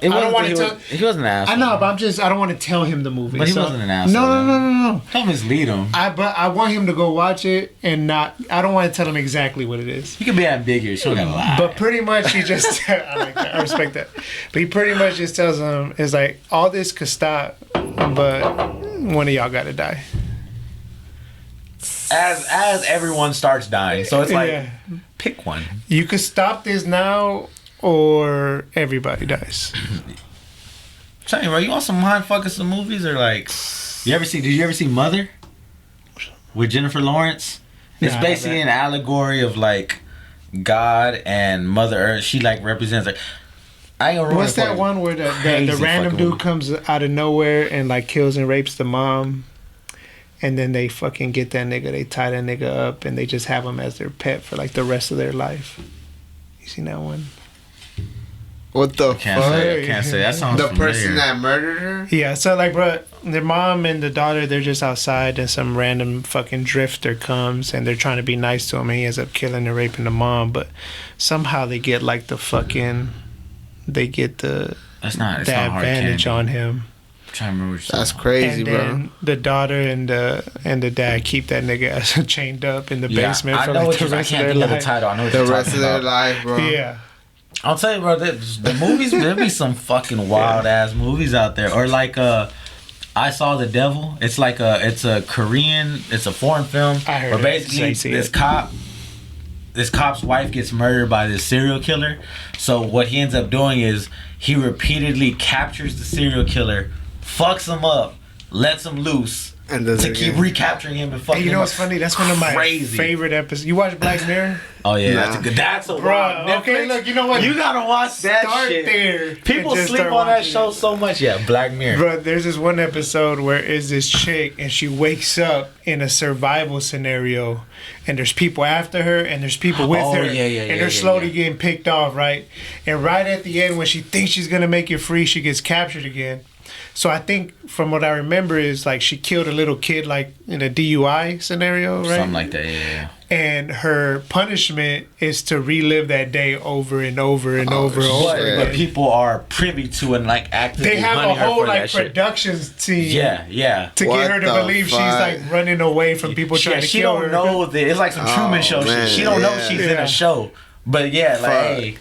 don't want to tell. He wasn't an asshole. I know, but I don't want to tell him the movie. But he wasn't an asshole. No. Don't mislead him. But I want him to go watch it and not. I don't want to tell him exactly what it is. He can be ambiguous. You don't gotta lie. But pretty much he just. I like that. I respect that. But he pretty much just tells him it's like all this could stop, but one of y'all gotta die. As everyone starts dying, so it's like pick one. You could stop this now, or everybody dies. Tell you, bro, you want some mind fucking some movies or like? Did you ever see Mother with Jennifer Lawrence? It's basically an allegory of like God and Mother Earth. She like represents like I ain't gonna ruin What's it for that you. one where the Crazy random fucking dude movie. comes out of nowhere and like kills and rapes the mom, and then they fucking get that nigga, they tie that nigga up, and they just have him as their pet for like the rest of their life. You seen that one? What the Can't fuck? say. Can't say. That sounds The familiar. person that murdered her? Yeah, so like, bro, their mom and the daughter, they're just outside, and some random fucking drifter comes, and they're trying to be nice to him, and he ends up killing and raping the mom, but somehow they get like the fucking, they get the It's not hard advantage candy. on him. I'm trying to remember what you're That's talking crazy, And bro. then the daughter and the dad keep that nigga as chained up in the about. Yeah, basement I for know like what the you're. I rest of can't their think of the life. title. I know what The you're rest talking of their about. life, bro. Yeah. I'll tell you, bro. The movies, there be some fucking wild ass movies out there. Or like, I Saw the Devil. It's like it's a Korean, it's a foreign film. I heard where it. basically See this it. cop's wife gets murdered by this serial killer. So what he ends up doing is he repeatedly captures the serial killer, fucks him up, lets him loose, And does to it keep again. recapturing him and fucking Hey, you know him what's up. funny? That's one of my Crazy. favorite episodes. You watch Black Mirror? Oh yeah, Nah. that's a good. That's a Bro, wild okay, Netflix. look, you know what? You gotta watch that Start shit. there. People and just sleep start on that watching show it. so much. Yeah, Black Mirror. Bro, there's this one episode where is this chick and she wakes up in a survival scenario, and there's people after her and there's people with Oh, her, yeah, yeah, and yeah, they're yeah, slowly yeah. getting picked off, right? And right at the end, when she thinks she's gonna make it free, she gets captured again. So I think from what I remember is like she killed a little kid like in a DUI scenario, right? Something like that. Yeah. And her punishment is to relive that day over and over and over and over But, shit. but again. people are privy to and like actively They have a hunting her whole for like that shit. production team. Yeah. To What get her to the believe she's fuck? like running away from people trying to She kill don't her. know that it's like some Truman Oh, Show man, shit. She don't know yeah. she's in Yeah. a show. But yeah, like Fuck. hey.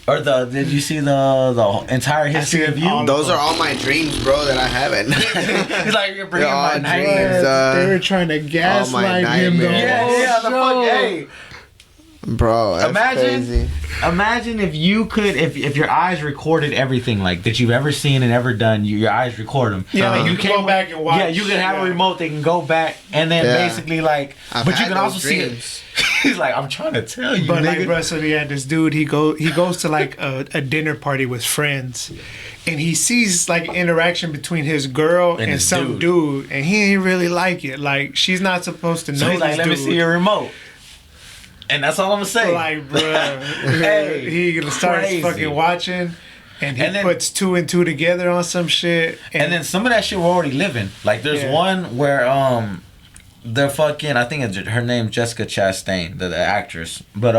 Or did you see the entire history of you? all Those are all my dreams, bro, that I haven't. It's like you're bringing They're my all nightmares. dreams. They were trying to gaslight him the nightmares. whole The fuck, show. hey. Bro, that's Imagine- crazy. Imagine if you could, if your eyes recorded everything like that you've ever seen and ever done. Your eyes record them. Yeah, like you can go back and watch. Yeah, you can have a Yeah. remote. They can go back and then Yeah. basically like. I've but you had can those also see it. dreams. He's like, I'm trying to tell you, But nigga. like, bro, so yeah, this dude, he goes to like a dinner party with friends, and he sees like interaction between his girl and this some dude, and he ain't really like it. Like she's not supposed to know so he's like, this let me dude. see your remote. And that's all I'm gonna say. Like, bro, Hey, he starts crazy. fucking watching, and he And then- puts two and two together on some shit, And then some of that shit we're already living. Like there's Yeah. one where they're fucking, I think her name's Jessica Chastain, the actress. But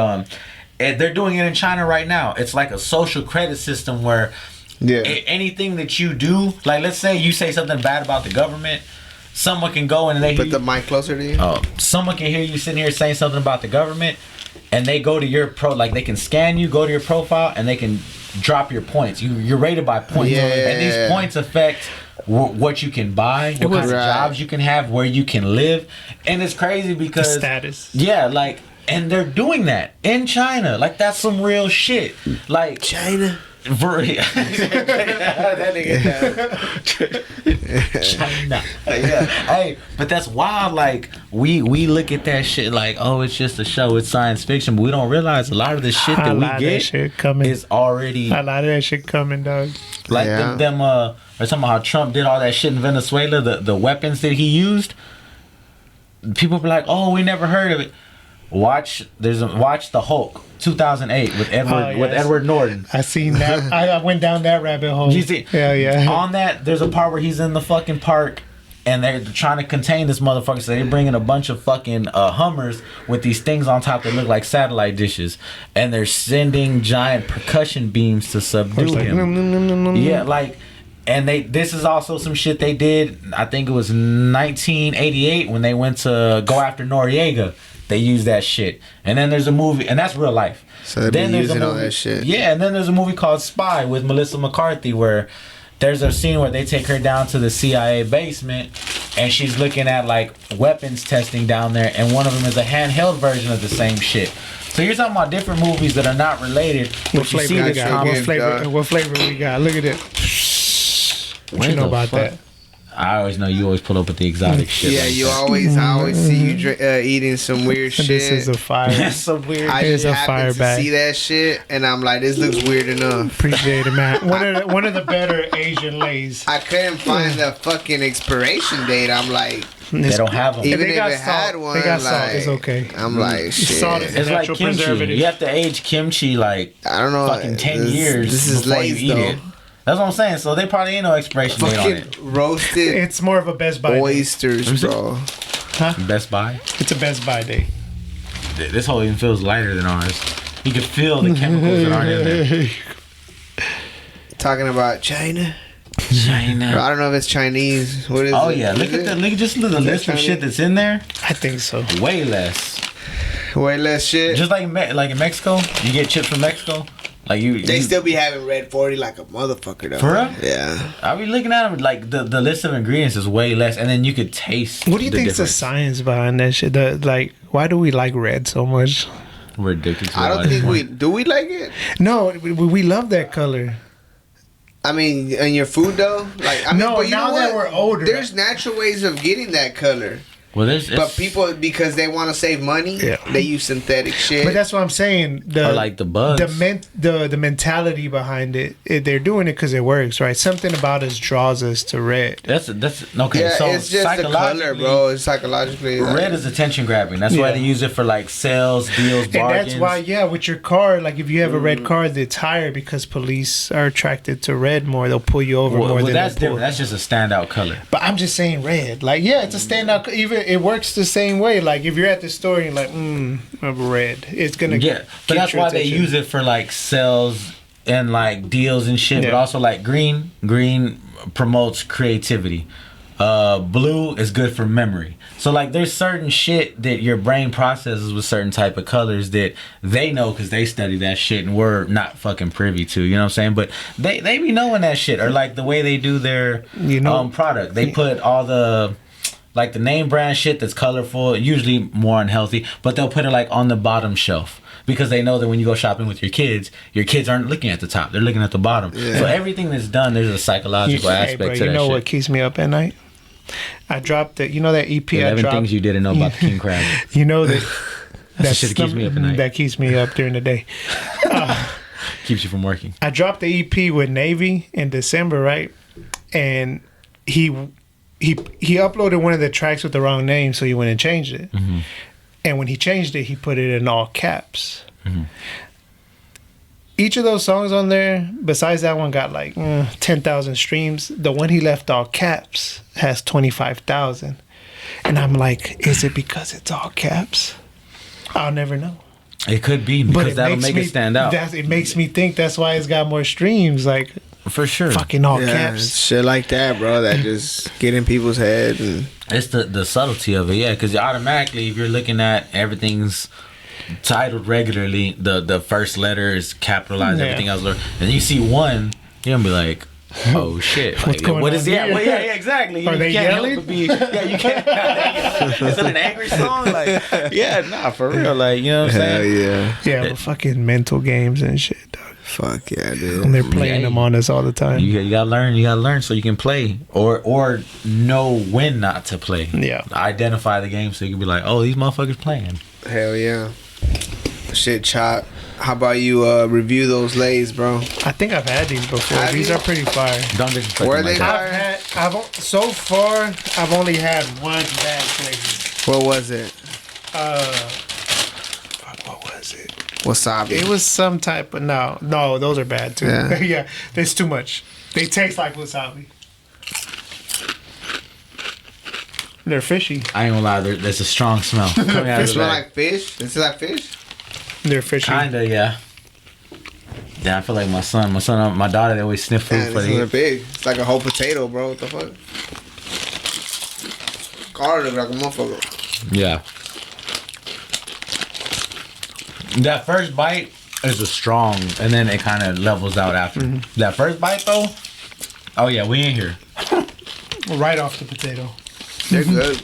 and they're doing it in China right now. It's like a social credit system where Yeah. anything that you do, like let's say you say something bad about the government, someone can go and they Put the mic closer to you. someone can hear you sitting here saying something about the government, and they go to your they can scan you, go to your profile, and they can drop your points. You're rated by points, Yeah. and these points affect what you can buy, what kinds of Right. jobs you can have, where you can live, and it's crazy the because status. yeah, like, and they're doing that in China, like that's some real shit, like China. for real. That nigga China. Yeah. Hey, but that's wild. Like we look at that shit like, oh, it's just a show, it's science fiction, but we don't realize a lot of the shit A that we lot of that get shit coming. is already A lot of that shit coming, dog. like Yeah. them or talking about how Trump did all that shit in Venezuela, the weapons that he used. People be like, oh, we never heard of it. Watch the Hulk 2008 with yes. Edward Norton. I seen that. I went down that rabbit hole. You see, Hell yeah. on that, there's a part where he's in the fucking park and they're trying to contain this motherfucker. So they bring in a bunch of fucking Hummers with these things on top that look like satellite dishes, and they're sending giant percussion beams to subdue It's like, him. num, num, num, num, num. Yeah, like, and this is also some shit they did. I think it was 1988 when they went to go after Noriega. They used that shit, and then there's a movie, and that's real life. So they've then been there's a using all movie- that shit. Yeah, and then there's a movie called Spy with Melissa McCarthy where there's a scene where they take her down to the CIA basement, and she's looking at like weapons testing down there, and one of them is a handheld version of the same shit. So you're talking about different movies that are not related, What but you see flavor we this got? common. again, dog. What flavor we got? Look at it. What you Where know the about fuck? that? I always know you always pull up with the exotic shit. Yeah, like you that. I always see you eating some weird shit. This is a fire. So weird. I Here's just a fire happen to bag. see that shit, and I'm like, this looks weird enough. Appreciate it, man. One of the better Asian lays. I couldn't find the fucking expiration date. I'm like, They don't have them. even they if got it had salt. one, They got salt. like, It's okay. I'm like, shit. Salt is It's like natural kimchi. preservative. You have to age kimchi like I don't know. fucking 10 years This is before Lay's you eat though. it. That's what I'm saying. So they probably ain't no expiration date on it. Fucking roasted It's more of a Best Buy day. oysters, bro. Best Buy. It's a Best Buy day. This whole even feels lighter than ours. You can feel the chemicals that aren't in there. Talking about China. China. I don't know if it's Chinese. What is it? Oh yeah, look Is at it? the list of shit that's in there. I think so. Way less. Way less shit. Just like in Mexico, you get chips from Mexico. Like They still be having red 40 like a motherfucker though. For real? Yeah. I be looking at them like the list of ingredients is way less, and then you could taste. What do you the think is the difference. science behind that shit? Why do we like red so much? We're addicted to it. I don't at this think point. do we like it? No, we love that color. I mean, in your food though, like I mean, No, but you now know that what? we're older- there's natural ways of getting that color. Well, But people, because they want to save money, Yeah. they use synthetic shit. But that's what I'm saying. or like the bugs. The mentality behind it, they're doing it because it works, right? Something about us draws us to red. That's okay. yeah, so it's just the color, bro. It's psychologically. Red is attention grabbing. That's why Yeah. they use it for like sales, deals, And bargains. that's why, yeah, with your car, like if you have a red car, it's higher because police are attracted to red more. They'll pull you over more than that's they'll pull. different. That's just a standout color. But I'm just saying red. Like, yeah, it's a standout. Even it works the same way. Like if you're at the store and you're like, red. It's gonna Yeah, but get that's your why they attention. use it for like sales and like deals and shit. But Yeah. also like green promotes creativity. Blue is good for memory. So like there's certain shit that your brain processes with certain type of colors that they know because they study that shit and we're not fucking privy to. You know what I'm saying? But they be knowing that shit, or like the way they do their product. They put all the like the name brand shit that's colorful, usually more unhealthy, but they'll put it like on the bottom shelf. Because they know that when you go shopping with your kids aren't looking at the top; they're looking at the bottom. Yeah. So everything that's done, there's a psychological aspect bro, to you that know shit. what keeps me up at night? I dropped that. You know that EP I 11 dropped. things you didn't know about the king crab. You know that. That shit keeps me up at night. That keeps me up during the day. Keeps you from working. I dropped the EP with Navy in December, right? And he uploaded one of the tracks with the wrong name, so he went and changed it. Mm-hmm. And when he changed it, he put it in all caps. Each of those songs on there, besides that one, got like 10,000 streams. The one he left all caps has 25,000. And I'm like, is it because it's all caps? I'll never know. It could be because that'll make it stand out. It makes me think that's why it's got more streams. Like, For sure. fucking all Yeah, caps. shit like that, bro. That just get in people's head. And It's the subtlety of it, yeah. Because automatically, if you're looking at everything's titled regularly, the first letter is capitalized, Yeah. everything else, and you see one, you're gonna be like, oh shit, What's like, going what is on yeah, here? well, yeah, exactly. Are You they can't help yelling? but be- yeah, you can't. Is it an angry song? Like, yeah, nah, for real, like, you know what I'm hell saying? yeah, Yeah, but fucking mental games and shit, dog. fuck yeah, dude. And they're playing Yeah, them on us all the time. You gotta learn so you can play or know when not to play. Yeah. Identify the game so you can be like, oh, these motherfuckers playing. Hell yeah. Shit, Chop. How about you review those lays, bro? I think I've had these before. Have These you? are pretty fire. Don't disrespect Where them they like that. So far, I've only had one bad flavor. What was it? What was it? Wasabi. It was some type of no, those are bad too. Yeah. Yeah, there's too much. They taste like wasabi. They're fishy. I ain't gonna lie, there's a strong smell coming out It of the smell bag. like fish. Does it like fish? They're fishy. Kinda, yeah. Yeah, I feel like my daughter, they always sniff food Man, for this is the big. It's like a whole potato, bro. What the fuck? Garlic like a motherfucker. Yeah. That first bite is a strong, and then it kind of levels out after. That first bite, though, oh yeah, we in here. Right off the potato. They're good.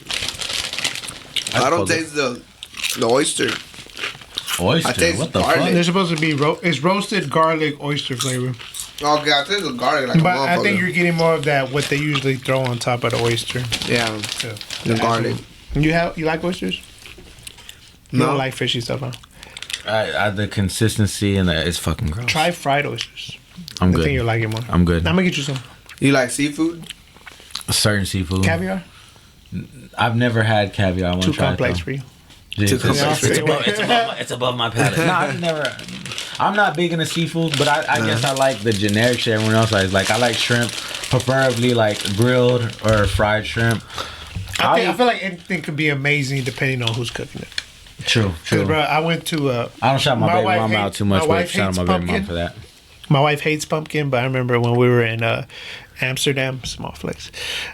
I don't suppose taste the oyster. Oyster, I taste what the garlic. fuck? They're supposed to be it's roasted garlic oyster flavor. Oh god, there's a garlic like But a motherfucker. I think you're getting more of that what they usually throw on top of the oyster. Yeah, So, the garlic. You like oysters? You No. don't like fishy stuff, huh? The consistency and it's fucking gross. Try fried oysters. I'm I good. think you'll like it more. I'm good. I'm gonna get you some You like seafood? Certain seafood. caviar. I've never had caviar. I want to Too try complex it, for you. though. Too It's, complex. it's above my palate. No, I've never. I'm not big into seafood, but I guess I like the generic shit everyone else likes. Like I like shrimp, preferably like grilled or fried shrimp. I feel like anything could be amazing depending on who's cooking it. True. Bro, I went to. I don't shout my baby wife mom out hates- too much, my but wife shout out hates my baby mom pumpkin. for that. My wife hates pumpkin, but I remember when we were in Amsterdam, small flex.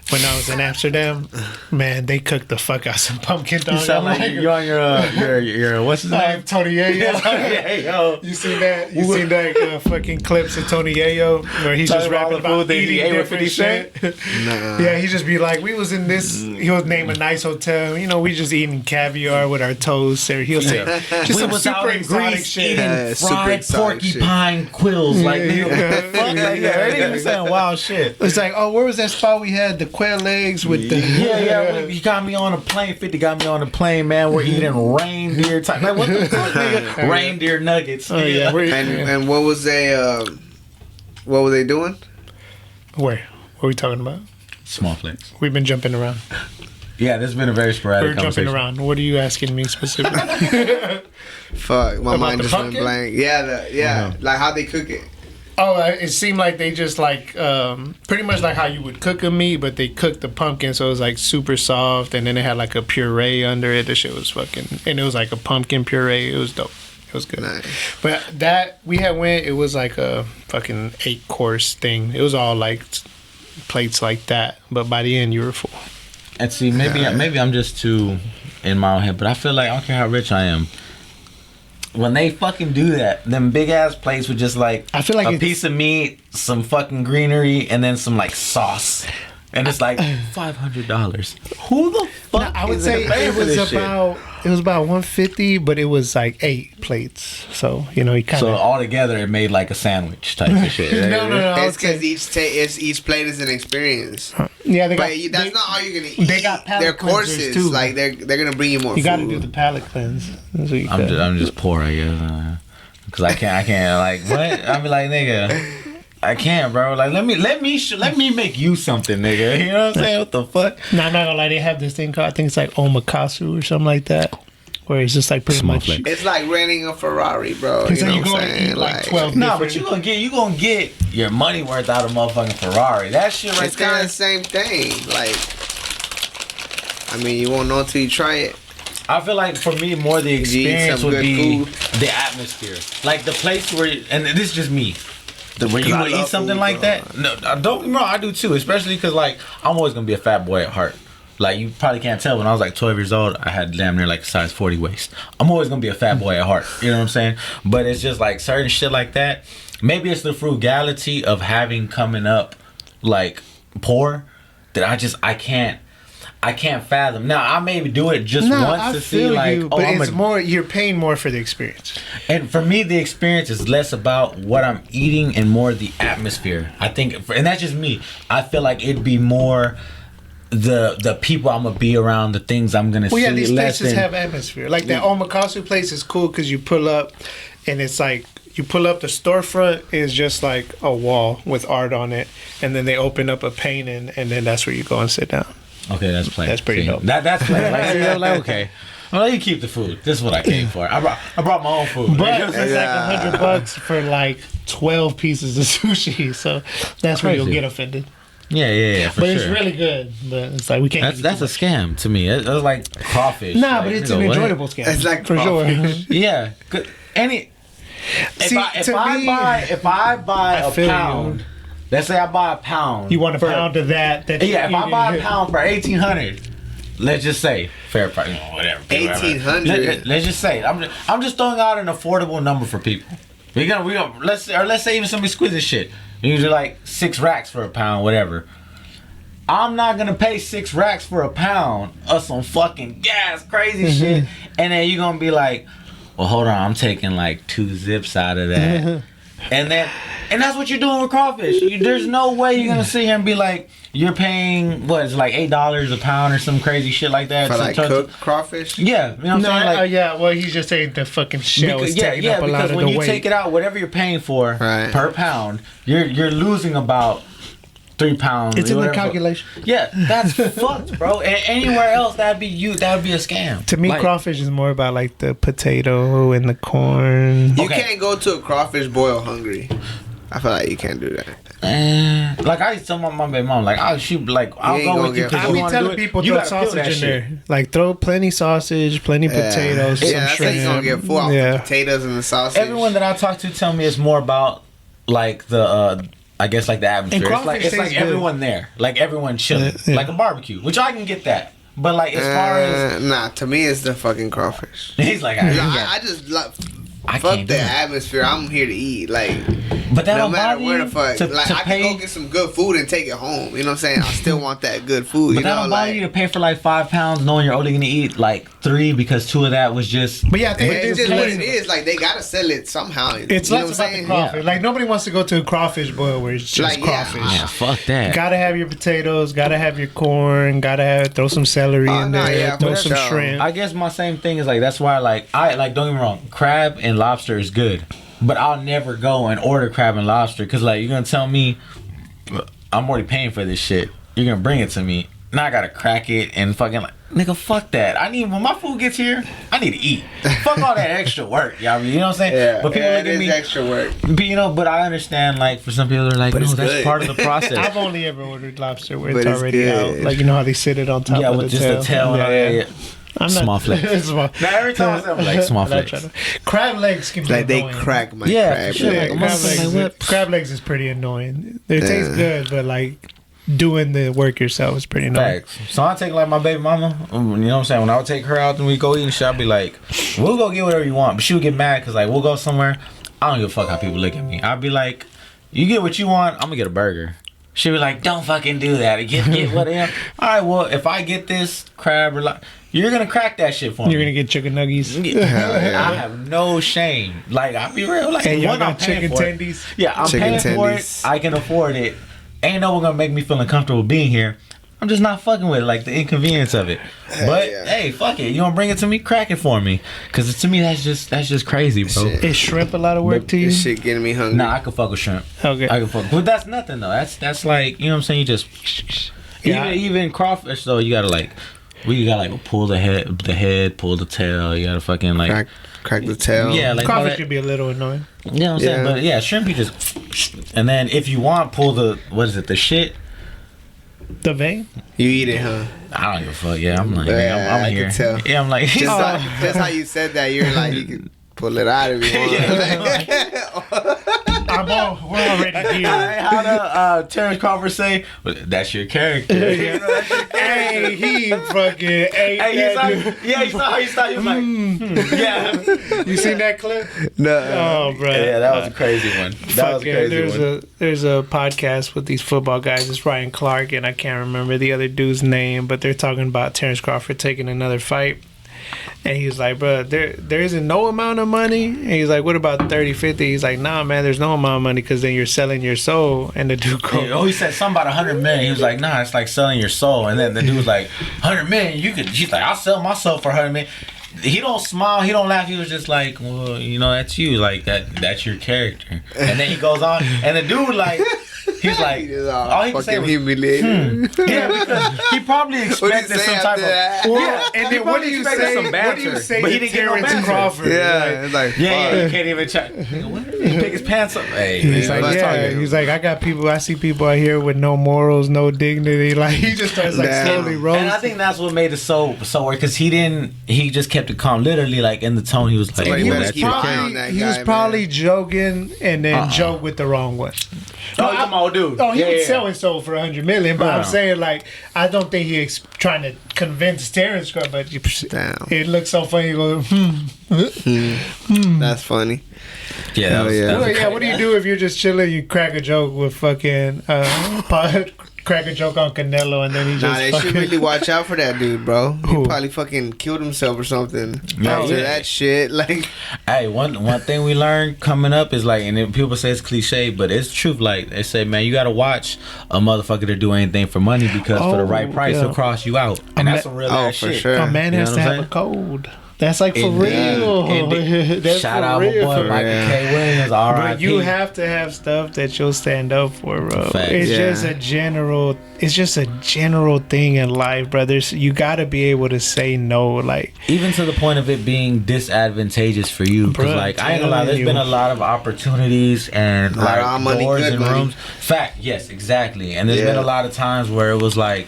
When I was in Amsterdam, man, they cooked the fuck out some pumpkin. Dog. You sound like you're on your what's his name? Tony Yayo. Yayo. You seen that? You seen that fucking clips of Tony Yayo where he's just Talking about rapping all the about food that he eating ate with different 50 Cent? shit? Nah. Yeah, he just be like, we was in this. He'll name a nice hotel. You know, we just eating caviar with our toast. Or he'll say just We some was super out in exotic Greece shit. eating Yeah, super fried exotic shit. porcupine quills. Like, nigga, what the fuck? Like, yeah, they even saying wild shit. It's like, oh, where was that spot we had the quail eggs with the Yeah. He got me on a plane. 50 got me on a plane, man. We're eating reindeer type. Like, what the fuck, nigga? Reindeer nuggets. Oh yeah, And what was they? What were they doing? Where? What are we talking about? Small flicks. We've been jumping around. Yeah, this has been a very sporadic We're jumping conversation. around. What are you asking me specifically? Fuck, my About mind the just went pumpkin? blank. Yeah, like how they cook it. Oh, it seemed like they just like pretty much like how you would cook a meat, but they cooked the pumpkin so it was like super soft, and then it had like a puree under it. The shit was fucking, and it was like a pumpkin puree. It was dope. It was good. Nice. But that we had went, it was like a fucking 8-course thing. It was all like plates like that, but by the end you were full. And see, maybe I'm just too in my own head, but I feel like I don't care how rich I am. When they fucking do that, them big ass plates with just like I feel like a it's- piece of meat, some fucking greenery, and then some like sauce, and it's like $500. Who the fuck? I would is say paying it for was this shit? about $150, but it was like 8 plates. So you know you kind So of altogether, it made like a sandwich type of shit. no. I It's would say, because each plate is an experience. yeah, they got. But that's they- not all you're gonna eat. they got palate They're cleansers, courses. too. Like they're gonna bring you more You got to food. do the palate cleanse. That's what you I'm got. just poor, I guess, because I can't like what? I be like, nigga. I can't, bro. Like, let me make you something, nigga. You know what I'm saying? What the fuck? No, I'm not gonna lie. They have this thing called, I think it's like omakase or something like that, where it's just like pretty Small much. flex. It's like renting a Ferrari, bro. And You so know you what go I'm to saying? eat like 12 No, but different- you gonna get your money worth out of motherfucking Ferrari. That shit right It's kind there. of the same thing. Like, I mean, you won't know until you try it. I feel like for me, more the eat experience some would good be food. the atmosphere, like the place where, and this is just me. Where you I would eat love something food, like bro. that. No, I don't get me wrong, I do too. Especially because like I'm always gonna be a fat boy at heart. Like you probably can't tell. When I was like 12 years old, I had damn near like a size 40 waist. I'm always gonna be a fat boy at heart. You know what I'm saying? But it's just like certain shit like that. Maybe it's the frugality of having coming up like poor that I can't fathom. Now I maybe do it just once to see like, but I'm it's a, more. You're paying more for the experience. and for me, the experience is less about what I'm eating and more the atmosphere. I think, and that's just me. I feel like it'd be more the people I'm gonna be around, the things I'm gonna Well, see. yeah, these less places than, have atmosphere. Like that omakase place is cool because you pull up, and it's like you pull up. The storefront is just like a wall with art on it, and then they open up a painting, and then that's where you go and sit down. Okay, that's plain. That's pretty See, dope. That's plain. Like, see, I'm like, okay. Well, you keep the food. This is what I came for. I brought my own food. But You know what I'm it's saying? like $100 for like 12 pieces of sushi, so that's where you'll Crazy. get offended. Yeah, for But sure. it's really good. But it's like we can't. That's a scam to me. That's like crawfish. Nah, like, but it's nigga, an what? enjoyable scam. It's like for sure. crawfish. Yeah, good. If See, to me- I buy I a feel you. pound, let's say I buy a pound. You want a for- pound of that? Yeah, if I you buy eat. a pound for 1,800, let's just say fair price, whatever. 1,800? Let's just say I'm just throwing out an affordable number for people. We gonna let's say even some exquisite shit. You do like 6 racks for a pound, whatever. I'm not gonna pay 6 racks for a pound of some fucking gas, crazy shit, and then you're gonna be like, well, hold on, I'm taking like 2 zips out of that, and then And that's what you're doing with crawfish. There's no way you're gonna sit here and be like, you're paying what? It's like $8 a pound or some crazy shit like that for like cooked crawfish. Yeah, you know what I'm saying? Like, yeah. Well, he's just saying the fucking shell is taking up a lot of the weight. Because when you take it out, whatever you're paying for per pound, you're losing about 3 pounds. It's in the calculation. Yeah, that's fucked, bro. And anywhere else, that'd be a scam. To me, like, crawfish is more about like the potato and the corn. You can't go to a crawfish boil hungry. I feel like you can't do that. Like I used to tell my baby mom, like I'll go with you. I be telling people throw sausage in there. Like throw plenty sausage, plenty potatoes, some that's shrimp. how you gonna get full off the potatoes and the sausage. Everyone that I talk to tell me it's more about like the I guess like the atmosphere. It's like everyone there, like everyone chilling, like a barbecue, which I can get that. But like as far as to me it's the fucking crawfish. He's like I just love. Fuck the atmosphere. I'm here to eat. Like, but that no matter where the fuck. Like, I can go get some good food and take it home. You know what I'm saying? I still want that good food. But that don't bother you to pay for like 5 pounds, knowing you're only gonna eat like 3 because 2 of that was just. But yeah, I think it's just what it is. Like they gotta sell it somehow. It's less about the crawfish. Like nobody wants to go to a crawfish boil where it's just crawfish. Yeah, fuck that. Gotta have your potatoes. Gotta have your corn. Gotta throw some celery in there. Throw some shrimp. I guess my same thing is like that's why I don't get me wrong. Crab and lobster is good. But I'll never go and order crab and lobster because, like, you're going to tell me I'm already paying for this shit. You're going to bring it to me. Now I got to crack it and fucking, like, nigga, fuck that. When my food gets here, I need to eat. Fuck all that extra work, y'all. You know what I'm saying? Yeah, but people look at me. Extra work. But I understand, like, for some people, they're like, no, that's part of the process. I've only ever ordered lobster where it's already out. Like, you know how they sit it on top of the tail? Yeah, with just the tail. Yeah. I'm small flakes. Now every time I say I'm like small flakes. Crab legs can be like annoying. They crack my crab. Yeah, crab legs is pretty annoying. They taste good, but like doing the work yourself is pretty annoying. Facts. So I take like my baby mama. You know what I'm saying? When I would take her out and we go eat and shit, I'd be like, we'll go get whatever you want. But she would get mad because like we'll go somewhere. I don't give a fuck how people look at me. I'd be like, you get what you want. I'm gonna get a burger. She'd be like, don't fucking do that. Get what I am. All right, well, if I get this crab or like, you're gonna crack that shit for me. You're gonna get chicken nuggets. I have no shame. Like, I'll be real. Like, y'all got chicken tendies. Yeah, I'm paying for it. I can afford it. Ain't no one gonna make me feel uncomfortable being here. I'm just not fucking with it, like the inconvenience of it. But hey, fuck it. You don't bring it to me, crack it for me. Cause to me that's just crazy, bro. Is shrimp a lot of work to you? This shit getting me hungry. Nah, I can fuck with shrimp. Okay. I can fuck. But that's nothing though. That's like, you know what I'm saying? You just even crawfish though, you gotta like pull the head, pull the tail. You gotta fucking like crack the tail. Yeah, like crawfish could be a little annoying. You know what I'm saying? But yeah, shrimp you just and then if you want, pull the the shit. The vein? You eat it, huh? I don't give a fuck. Yeah, I'm like, I'm here. I can tell. Yeah, I'm like, just how you said that, you're like, you can pull it out if you want. We're already here. How the Terrence Crawford say, that's your character. Hey, he fucking ate that. Yeah, you saw how he started. He was like, yeah. You seen that clip? No. Oh, bro. Yeah, that was a crazy one. There's a podcast with these football guys. It's Ryan Clark, and I can't remember the other dude's name, but they're talking about Terrence Crawford taking another fight. And he was like, bro, there isn't no amount of money. And he's like, what about 30, 50? He's like, nah, man, there's no amount of money because then you're selling your soul. And the dude he said something about 100 million. He was like, nah, it's like selling your soul. And then the dude was like, 100 million, he's like, I'll sell myself for 100 million. He don't smile, he don't laugh. He was just like, well, you know, that's you. Like, that's your character. And then he goes on, and the dude, like, he's like, all he can say was, humiliated. Yeah, because he probably expected some type of and then what do you say? What do you say? But he didn't get no banter. Crawford. Yeah, it's like, you can't even check. He pick his pants up. Hey, he's like, he's like, I see people out here with no morals, no dignity. Like he just starts like slowly roasting. And I think that's what made it so weird because he just kept it calm. Literally, like in the tone, he was like, he was probably joking and then joked with the wrong one. Dude. Oh, he would sell his soul for 100 million, but I'm saying like I don't think he's trying to convince Terrence Crawford, but it looks so funny. You go, That's funny. Yeah, what do you do if you're just chilling? You crack a joke with fucking crack a joke on Canelo, and then he just. Nah, they should really watch out for that dude, bro. He Who? probably fucking killed himself or something Yeah, after yeah. that shit. Like, Hey, one thing we learned coming up is like, and then people say it's cliche, but it's truth. Like they say, man, you gotta watch a motherfucker to do anything for money because for the right price, yeah. he'll cross you out, and that's some real ass for shit. sure. A man You has know to what I'm have a saying? code. That's like for real. That's Shout for out real. my boy Michael real. K. Williams. R.I.P. But you have to have stuff that you'll stand up for, bro. Facts. It's Yeah. just a general. It's just a general thing in life, brothers. You got to be able to say no, like. Even to the point of it being disadvantageous for you, because Bruh, like I ain't gonna lie, there's telling been you. a lot of opportunities and Not all like money, doors good and money. rooms. Fact, yes, exactly. And there's been Yeah. a lot of times where it was like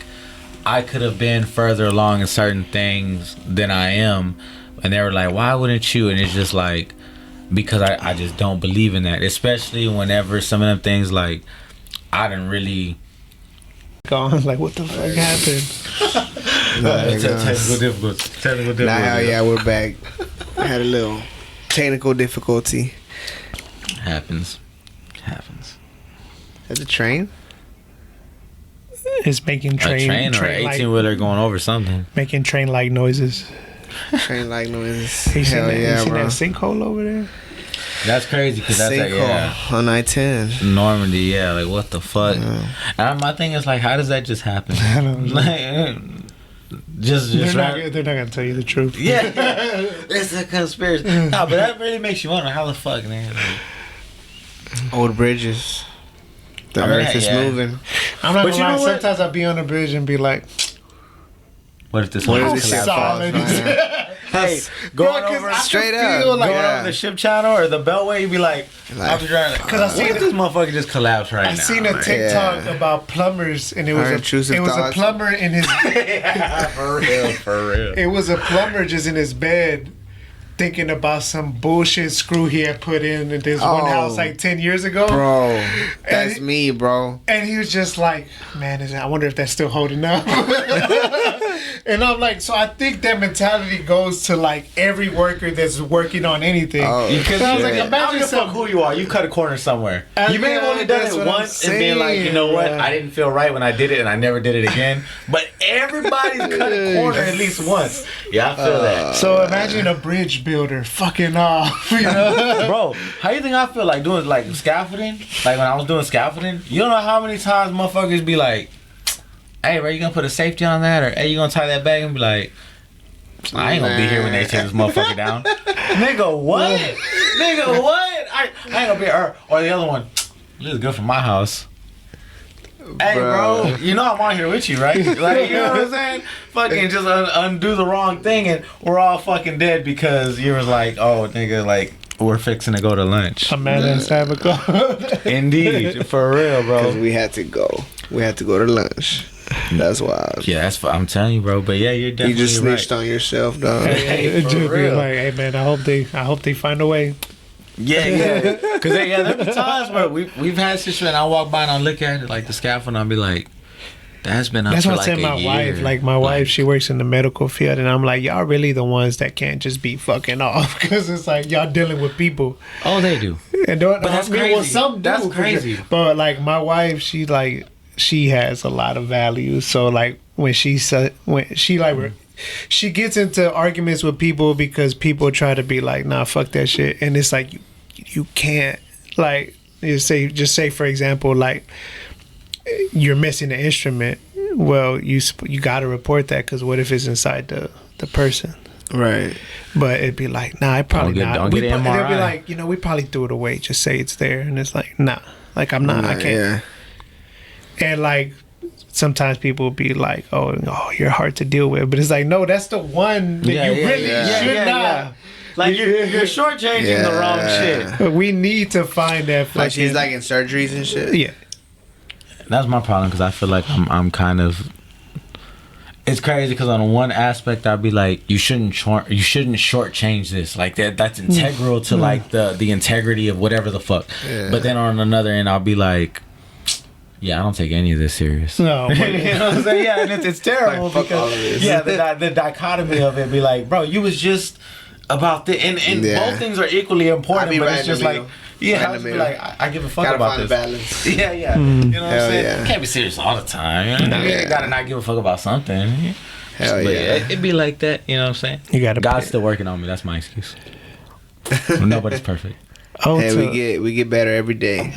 I could have been further along in certain things than I am, and they were like, "Why wouldn't you?" And it's just like because I just don't believe in that, especially whenever some of them things like I didn't really. Gone. Like, what the fuck happened? Technical difficulty. nah, hell yeah, we're back. I had a little technical difficulty. Happens. At the train? It's making A train or an 18-wheeler going over something. making train like noises. Train like noises. You seen, Hell that, yeah, you seen bro. that sinkhole over there? That's crazy because that's like, yeah. Sinkhole on I-10. Normandy, yeah, like what the fuck? And my thing is like, how does that just happen? I don't know. Like, just They're right- not gonna tell you the truth. yeah, it's a conspiracy. No, but that really makes you wonder how the fuck, man. Like, Old bridges. The I mean, earth is yeah. moving. I'm not But gonna you lie. know what? Sometimes I'll be on a bridge and be like, what if this What whole if this shit solid. falls, man? Hey, Bro, going 'cause over I can straight feel up, like- going yeah. over the ship channel or the beltway, you'd be like, Like, I'm just trying to, Cause I seen what if this motherfucker just collapse right I now? seen a Like, TikTok Yeah. about plumbers, and it was Our intrusive a thoughts. plumber in his. for real. It was a plumber just in his bed, thinking about some bullshit screw he had put in this one Oh. house like 10 years ago. Bro, that's And- me, bro. And he was just like, man, I wonder if that's still holding up. And I'm like, so I think that mentality goes to like every worker that's working on anything. Oh, Because I was like, shit. imagine fuck some, who you are. You cut a corner somewhere. You may have Yeah, only done that's it what I'm once and been like, you know saying, what? bruh. I didn't feel right when I did it, and I never did it again. But everybody's cut a corner at least once. Yeah, I feel that, so imagine a bridge builder fucking off, you know? bro. How you think I feel like doing like scaffolding? Like when I was doing scaffolding, you don't know how many times motherfuckers be like, "Hey, bro, you gonna put a safety on that, or hey, you gonna tie that bag?" And be like, I ain't gonna be here when they tear this motherfucker down. Nigga, what? Nigga, what? I ain't gonna be here. Or the other one, this is good for my house. Hey, bro, you know I'm on here with you, right? Like, you know what I'm saying? Fucking just undo the wrong thing and we're all fucking dead because you was like, oh, nigga, like, we're fixing to go to lunch. A man has to have a code. Indeed, for real, Because bro. we had to go. We had to go to lunch. That's why. Yeah, I'm telling you, bro. But yeah, you're You definitely just snitched right. on yourself, dog. Hey, for Just be real. like, hey man, I hope they find a way. Yeah. Because there be times where we've had situation. I walk by and I look at it like the scaffold and I'll be like, that's been up That's for what like I said. a My year. wife, like my wife, she works in the medical field, and I'm like, y'all really the ones that can't just be fucking off because it's like y'all dealing with people. Oh, they do. And don't, But that's Well, crazy. some do, That's crazy. But like my wife, she has a lot of values. So like when she gets into arguments with people because people try to be like, nah, fuck that shit, and it's like you can't like just say for example like you're missing an instrument. Well, you got to report that because what if it's inside the person? Right. But it'd be like, nah, I probably Don't get- not. don't get an And they'll be MRI. like, we probably threw it away. Just say it's there. And it's like, nah, like I'm not. I can't. Yeah. And like sometimes people will be like, oh, you're hard to deal with. But it's like, no, that's the one that you really should not. Like you're shortchanging the wrong shit. But we need to find that. Like she's fucking- like in surgeries and shit. yeah. That's my problem because I feel like I'm kind of. It's crazy because on one aspect I'd be like, you shouldn't shortchange this, like that's integral to like the integrity of whatever the fuck. Yeah. But then on another end I'll be like, yeah, I don't take any of this serious. No. You know what I'm saying? Yeah, and it's terrible Like, fuck all because of this. yeah, the dichotomy of it be like, bro, you was just about this, and both things are equally important, but it's just like, I just be like, I give a fuck about this. Balance. Yeah. You know what I'm saying? Yeah. You can't be serious all the time. You know? You gotta not give a fuck about something. Hell yeah. It'd be like that. You know what I'm saying? You gotta. God's still working on me. That's my excuse. Nobody's perfect. Oh, hey, we get better every day.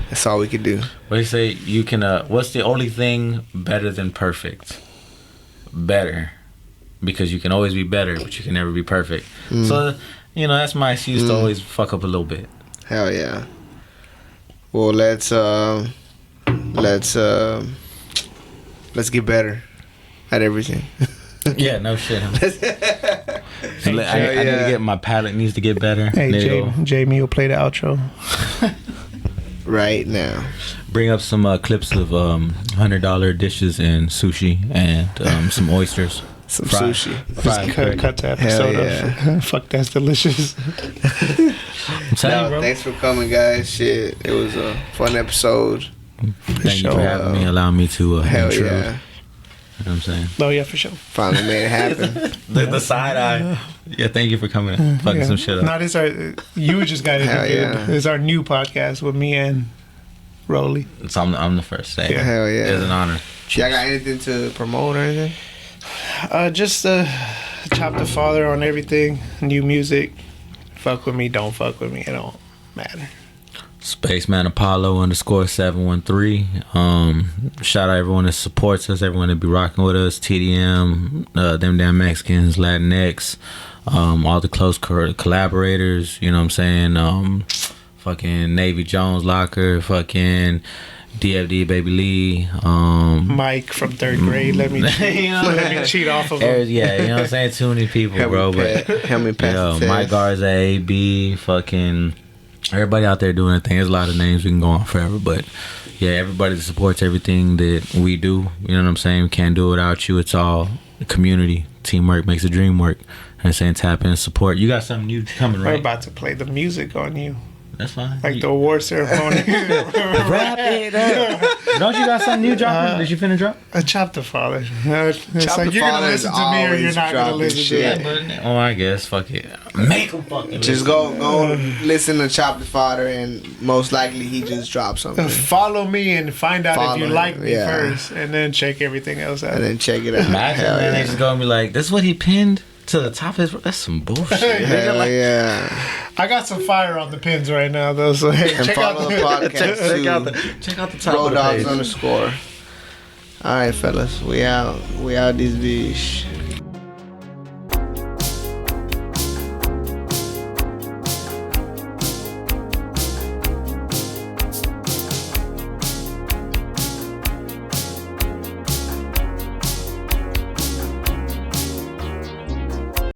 That's all we can do. What do you say? You can. What's the only thing better than perfect? Better, because you can always be better, but you can never be perfect. So, that's my excuse to always fuck up a little bit. Hell yeah. Well, let's get better at everything. Yeah, no shit. I need to get my palate needs to get better. Hey, Jamie will play the outro right now. Bring up some clips of $100 dishes and sushi and some oysters. Some sushi. Just cut the episode off. Fuck, that's delicious. Thanks for coming, guys. Shit, it was a fun episode. Thank you for having me, allowing me to hell intrude. Yeah. You know what I'm saying? Oh yeah, for sure. Finally made it happen. the side eye. Yeah, thank you for coming and fucking some shit up. No, this you just got interviewed. It's our new podcast with me and Rolly. So I'm the first. Hell yeah. It's an honor. Y'all got anything to promote or anything? Just Chop the Father on everything. New music. Fuck with me, don't fuck with me. It don't matter. Spaceman Apollo _713. Shout out everyone that supports us, everyone that be rocking with us. TDM, them damn Mexicans, Latinx, all the close collaborators. You know what I'm saying? Fucking Navy Jones Locker, fucking DFD Baby Lee, Mike from 3rd grade. Let me cheat off of him. Yeah, you know what I'm saying? Too many people, bro. Help me pass Mike Garza, AB, fucking everybody out there doing their thing. There's a lot of names we can go on forever, but yeah, everybody that supports everything that we do. You know what I'm saying? We can't do it without you. It's all community. Teamwork makes a dream work. I'm saying tap in, support. You got something new coming, right? We're about to play the music on you. That's fine. Like the award ceremony. Wrap it up. Don't you got something new dropping? Did you finna drop? Chop the Father. It's Chop like the you're gonna Father listen to me or you're not gonna listen shit. to me. Oh, I guess. Fuck it. Make them fucking just go listen to Chop the Father, and most likely he just dropped something. Follow me and find out if you like me yeah. first, and then check everything else out. And then check it out. Imagine, man, they just gonna be like, "This is what he pinned to the top of his." That's some bullshit. Hell yeah. I got some fire on the pins right now, though. So hey, And check follow out the podcast. check out the top of the Rodawgz page. _. All right, fellas, we out. We out this bitch.